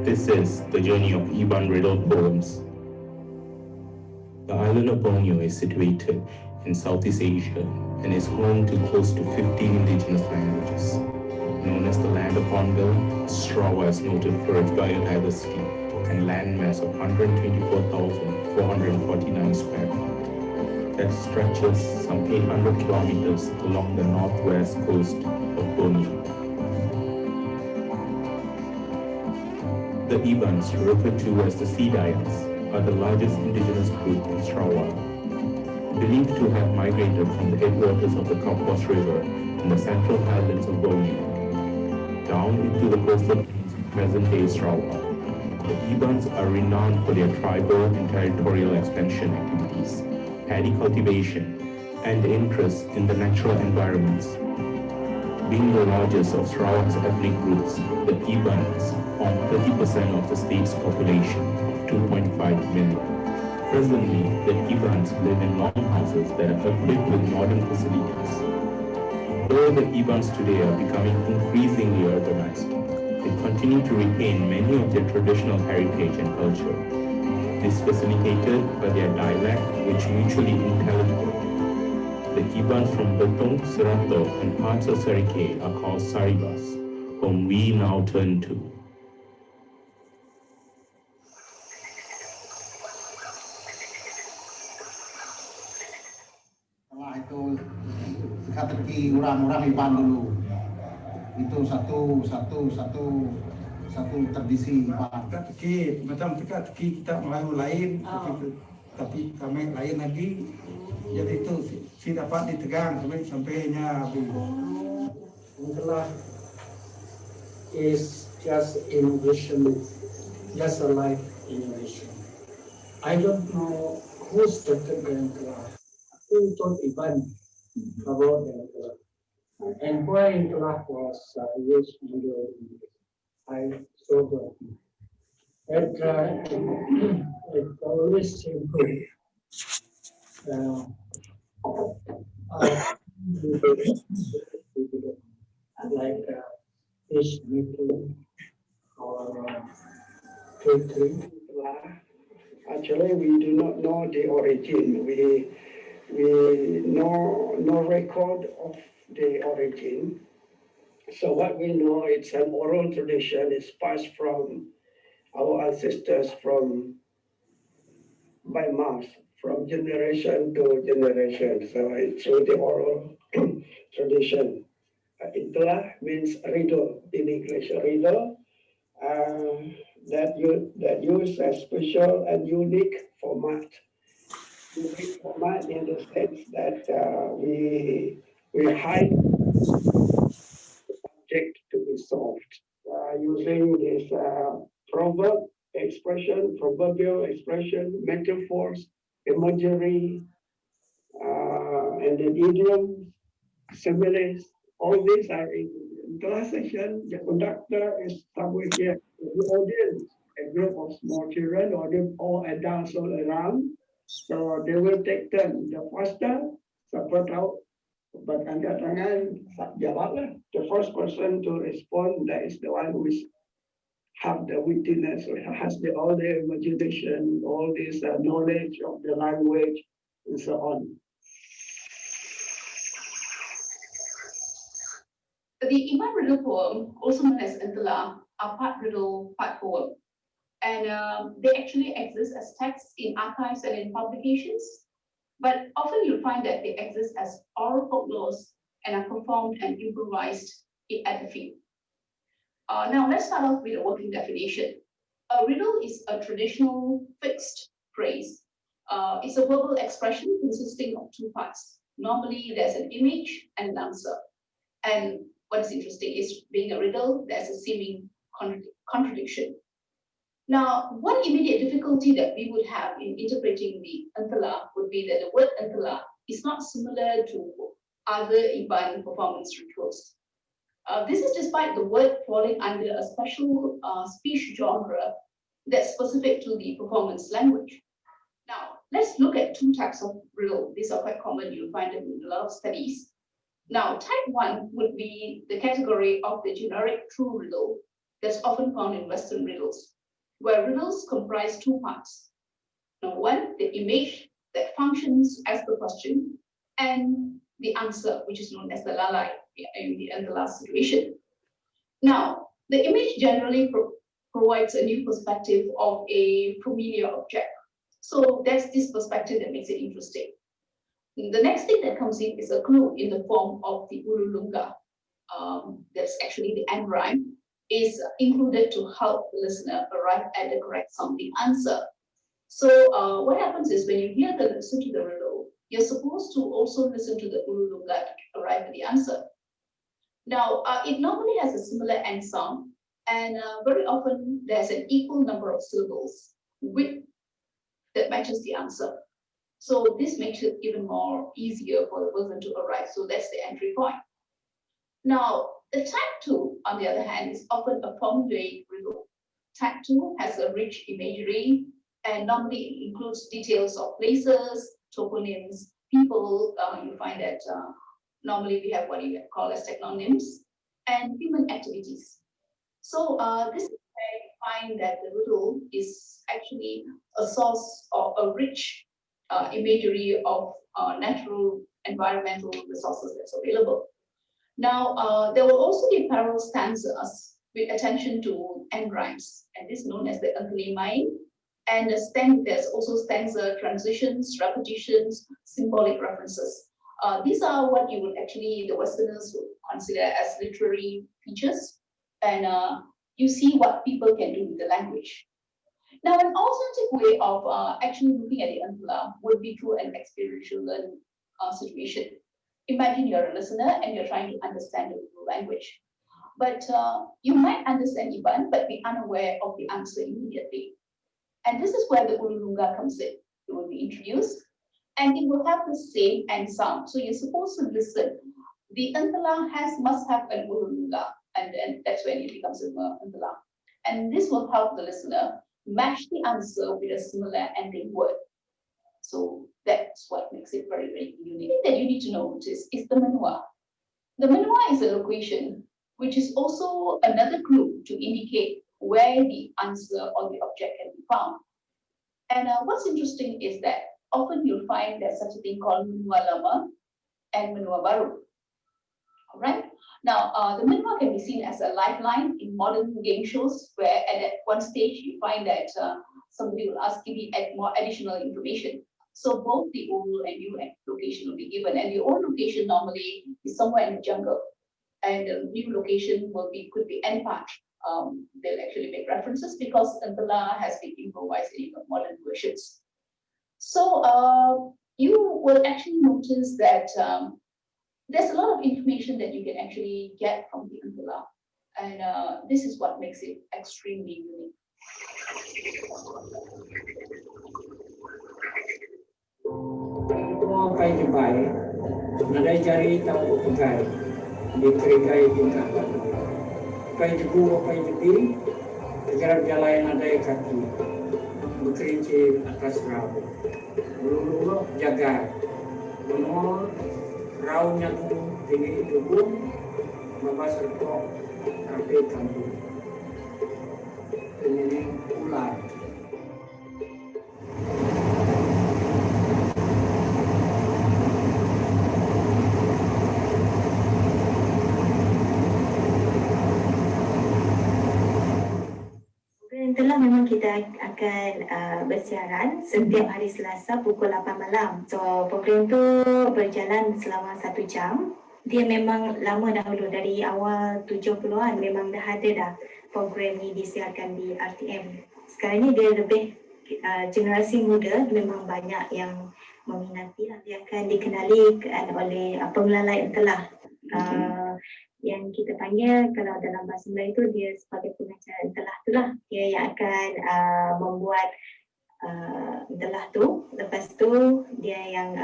This is the journey of Iban riddle poems. The island of Borneo is situated in Southeast Asia and is home to close to 50 indigenous languages. Known as the land of Hornbill, Sarawak is noted for its biodiversity and landmass of 124,449 square feet. That stretches some 800 kilometers along the northwest coast of Borneo. The Ibans, referred to as the SDIs, are the largest indigenous group in Sarawak, believed to have migrated from the headwaters of the Kapuas River in the central highlands of Borneo down into the coastal plains of present-day Sarawak. The Ibans are renowned for their tribal and territorial expansion activities, paddy cultivation, and interest in the natural environments. Being the largest of Sarawak's ethnic groups, the Ibans form 30% of the state's population of 2.5 million. Presently, the Ibans live in longhouses that are equipped with modern facilities. Though the Ibans today are becoming increasingly urbanized, they continue to retain many of their traditional heritage and culture. This is facilitated by their dialect, which is mutually intelligible. The Ibans from Betong, Serato, and parts of Serike are called Saribas, whom we now turn to. Itu teka-teki orang-orang Iban dulu. Itu satu tradisi Iban. Teka-teki, macam teka-teki kita Melayu lain, tapi kami lain lagi. Jadi itu si dapat ditegang sampainya habis. Entelah is just innovation, just a life innovation. I don't know who started the Entelah, who taught Iban about the Entelah, and why Entelah was used in the I saw that. It always improved. Like fish making or catering. Actually, we do not know the origin. We know no record of the origin. So what we know, it's an oral tradition. It's passed from our ancestors by mouth, from generation to generation. So it's through the oral tradition. Entelah means riddle in English. Riddle that use a special and unique format. Unique format in the sense that we hide the subject to be solved using this proverbial expression, metaphors, imagery, and then idioms, similes. All these are in class session. The conductor is somewhere here. The audience, a group of small children or adults all around. So they will take turn. The faster, support out. But angkat tangan, jawablah. The first person to respond, that is the one who is have the wittiness, has all the imagination, all this knowledge of the language, and so on. The Iban riddle poem, also known as Entelah, are part riddle, part poem. And they actually exist as texts in archives and in publications. but often you'll find that they exist as oral folklores and are performed and improvised at the field. Now let's start off with a working definition. A riddle is a traditional fixed phrase. It's a verbal expression consisting of two parts. Normally there's an image and an answer. And what is interesting is being a riddle, there's a seeming contradiction. Now, one immediate difficulty that we would have in interpreting the Entelah would be that the word Entelah is not similar to other Iban performance rituals. This is despite the word falling under a special speech genre that's specific to the performance language. Now, let's look at two types of riddle. These are quite common. You'll find them in a lot of studies. Now, type 1 would be the category of the generic true riddle that's often found in Western riddles, where riddles comprise two parts. Number one, the image that functions as the question, and the answer, which is known as the lalai in the Entelah situation. Now, the image generally provides a new perspective of a familiar object. So that's this perspective that makes it interesting. The next thing that comes in is a clue in the form of the ululunga. That's actually the end rhyme, is included to help the listener arrive at the correct sounding answer. So what happens is when you listen to the riddle, you're supposed to also listen to the ululunga to arrive at the answer. Now, it normally has a similar end sound, and very often there's an equal number of syllables that matches the answer. So this makes it even more easier for the person to arrive. So that's the entry point. Now, the type 2, on the other hand, is often a formulaic riddle. Type 2 has a rich imagery and normally includes details of places, toponyms, people. You find that normally we have what you call as technonyms, and human activities. So this is where you find that the riddle is actually a source of a rich imagery of natural environmental resources that's available. Now, there will also be parallel stanzas with attention to end rhymes, and this is known as the Entelah. And there's also stanza transitions, repetitions, symbolic references. These are what you would actually, the Westerners would consider as literary features. And you see what people can do with the language. Now, an alternative way of actually looking at the Entelah would be through an experiential learning situation. Imagine you're a listener and you're trying to understand the language. But you might understand Iban, but be unaware of the answer immediately. And this is where the ululunga comes in. It will be introduced, and it will have the same end sound. So you're supposed to listen. The Entelah must have an ululunga, and then that's when it becomes an Entelah. And this will help the listener match the answer with a similar ending word. So that's what makes it very, very unique. The thing that you need to notice is the menua. The menua is a location, which is also another clue to indicate where the answer or the object can be found. And what's interesting is that often you'll find there's such a thing called menua lama and menua baru. All right. Now, the menua can be seen as a lifeline in modern game shows, where at one stage you find that somebody will ask, give me more additional information. So both the old and new location will be given, and the old location normally is somewhere in the jungle, and the new location could be any part. They'll actually make references because Entelah has been improvised in modern versions. So you will actually notice that there's a lot of information that you can actually get from the Entelah, and this is what makes it extremely unique. Semua kai jebai, nadai jari tahu pegai, dikerigai tingkah batu. Kai jebu kai jebi, tergerak jalan nadai kaki, berkerinci atas rabu. Bulu jaga, menol, rau nyaku tinggi tubuh, babas repok, kafe kampung. Ini ular. Entelah memang kita akan bersiaran setiap hari Selasa pukul 8 malam. So program tu berjalan selama 1 jam. Dia memang lama dahulu, dari awal 70-an memang dah ada dah program ni disiarkan di RTM. Sekarang ni dia lebih generasi muda memang banyak yang meminati lah. Dia akan dikenali oleh pengelalai Entelah. Yang kita panggil kalau dalam bahasa Melayu itu dia sebagai pengacara Entelah tu lah. Dia yang akan membuat Entelah tu. Lepas tu dia yang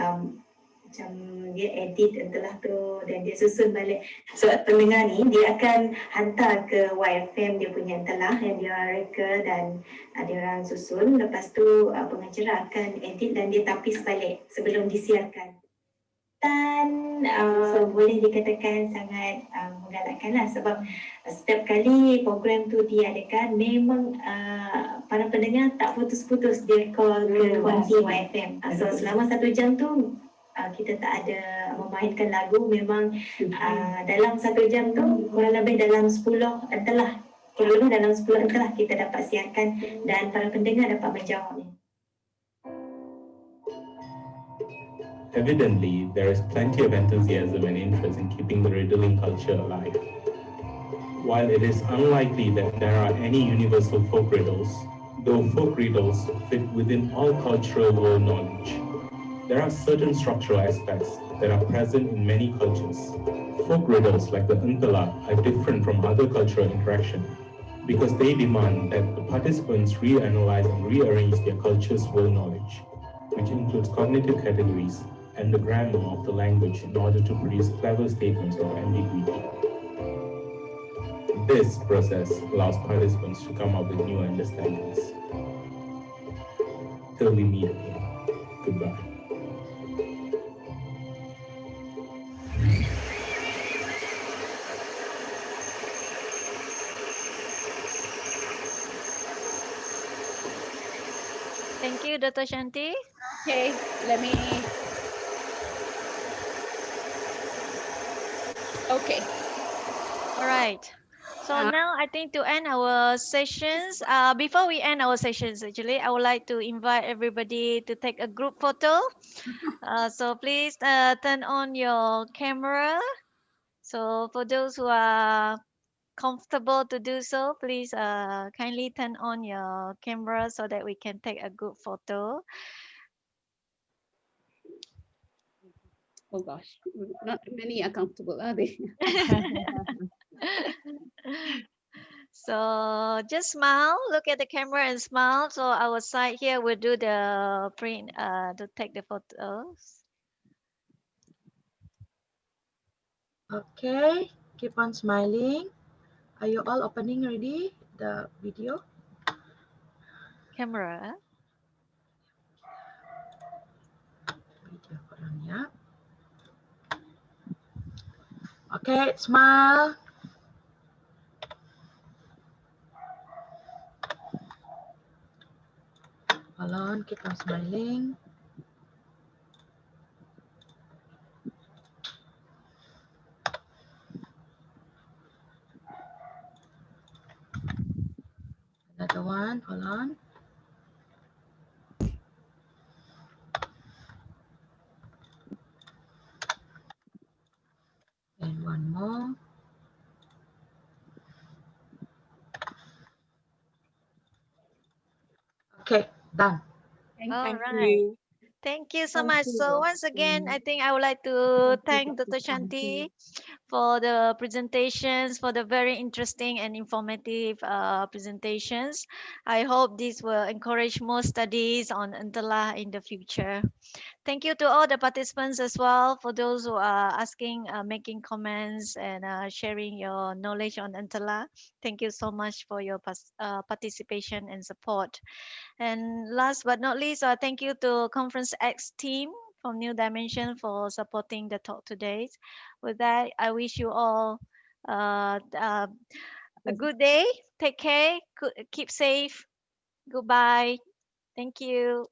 macam dia edit Entelah tu dan dia susun balik. So pendengar ni dia akan hantar ke YFM dia punya Entelah yang dia reka dan dia orang susun. Lepas tu pengacara akan edit dan dia tapis balik sebelum disiarkan. Dan boleh dikatakan sangat menggalakkan lah sebab setiap kali program tu diadakan memang para pendengar tak putus-putus dia call ke konti YFM. So selama 1 jam tu kita tak ada memainkan lagu, memang dalam 1 jam tu kurang lebih dalam 10 Entelah, kurang lebih dalam 10 Entelah kita dapat siarkan dan para pendengar dapat menjawabnya. Evidently, there is plenty of enthusiasm and interest in keeping the riddling culture alive. While it is unlikely that there are any universal folk riddles, though folk riddles fit within all cultural world knowledge, there are certain structural aspects that are present in many cultures. Folk riddles like the Entelah are different from other cultural interaction because they demand that the participants reanalyze and rearrange their culture's world knowledge, which includes cognitive categories and the grammar of the language in order to produce clever statements of ambiguity. This process allows participants to come up with new understandings. Till we meet again. Goodbye. Thank you, Dr. Shanti. Okay, let me. Okay. All right. So now I think to end our sessions, before we end our sessions, actually, I would like to invite everybody to take a group photo. So please turn on your camera. So for those who are comfortable to do so, please kindly turn on your camera so that we can take a group photo. Oh gosh, not many are comfortable, are they? So just smile, look at the camera and smile. So our side here will do the print to take the photos. Okay, keep on smiling. Are you all opening already the video? Camera. Video korangnya. Okay, smile. Hold on, keep on smiling. Another one, hold on. And one more. Okay, done. All right. Thank you so much. So once again, I think I would like to thank Dr. Shanti for the presentations, for the very interesting and informative presentations. I hope this will encourage more studies on Entelah in the future. Thank you to all the participants as well, for those who are asking, making comments and sharing your knowledge on Entelah. Thank you so much for your participation and support. And last but not least, thank you to Conference X team from New Dimension for supporting the talk today. With that, I wish you all a good day. Take care. Keep safe. Goodbye. Thank you.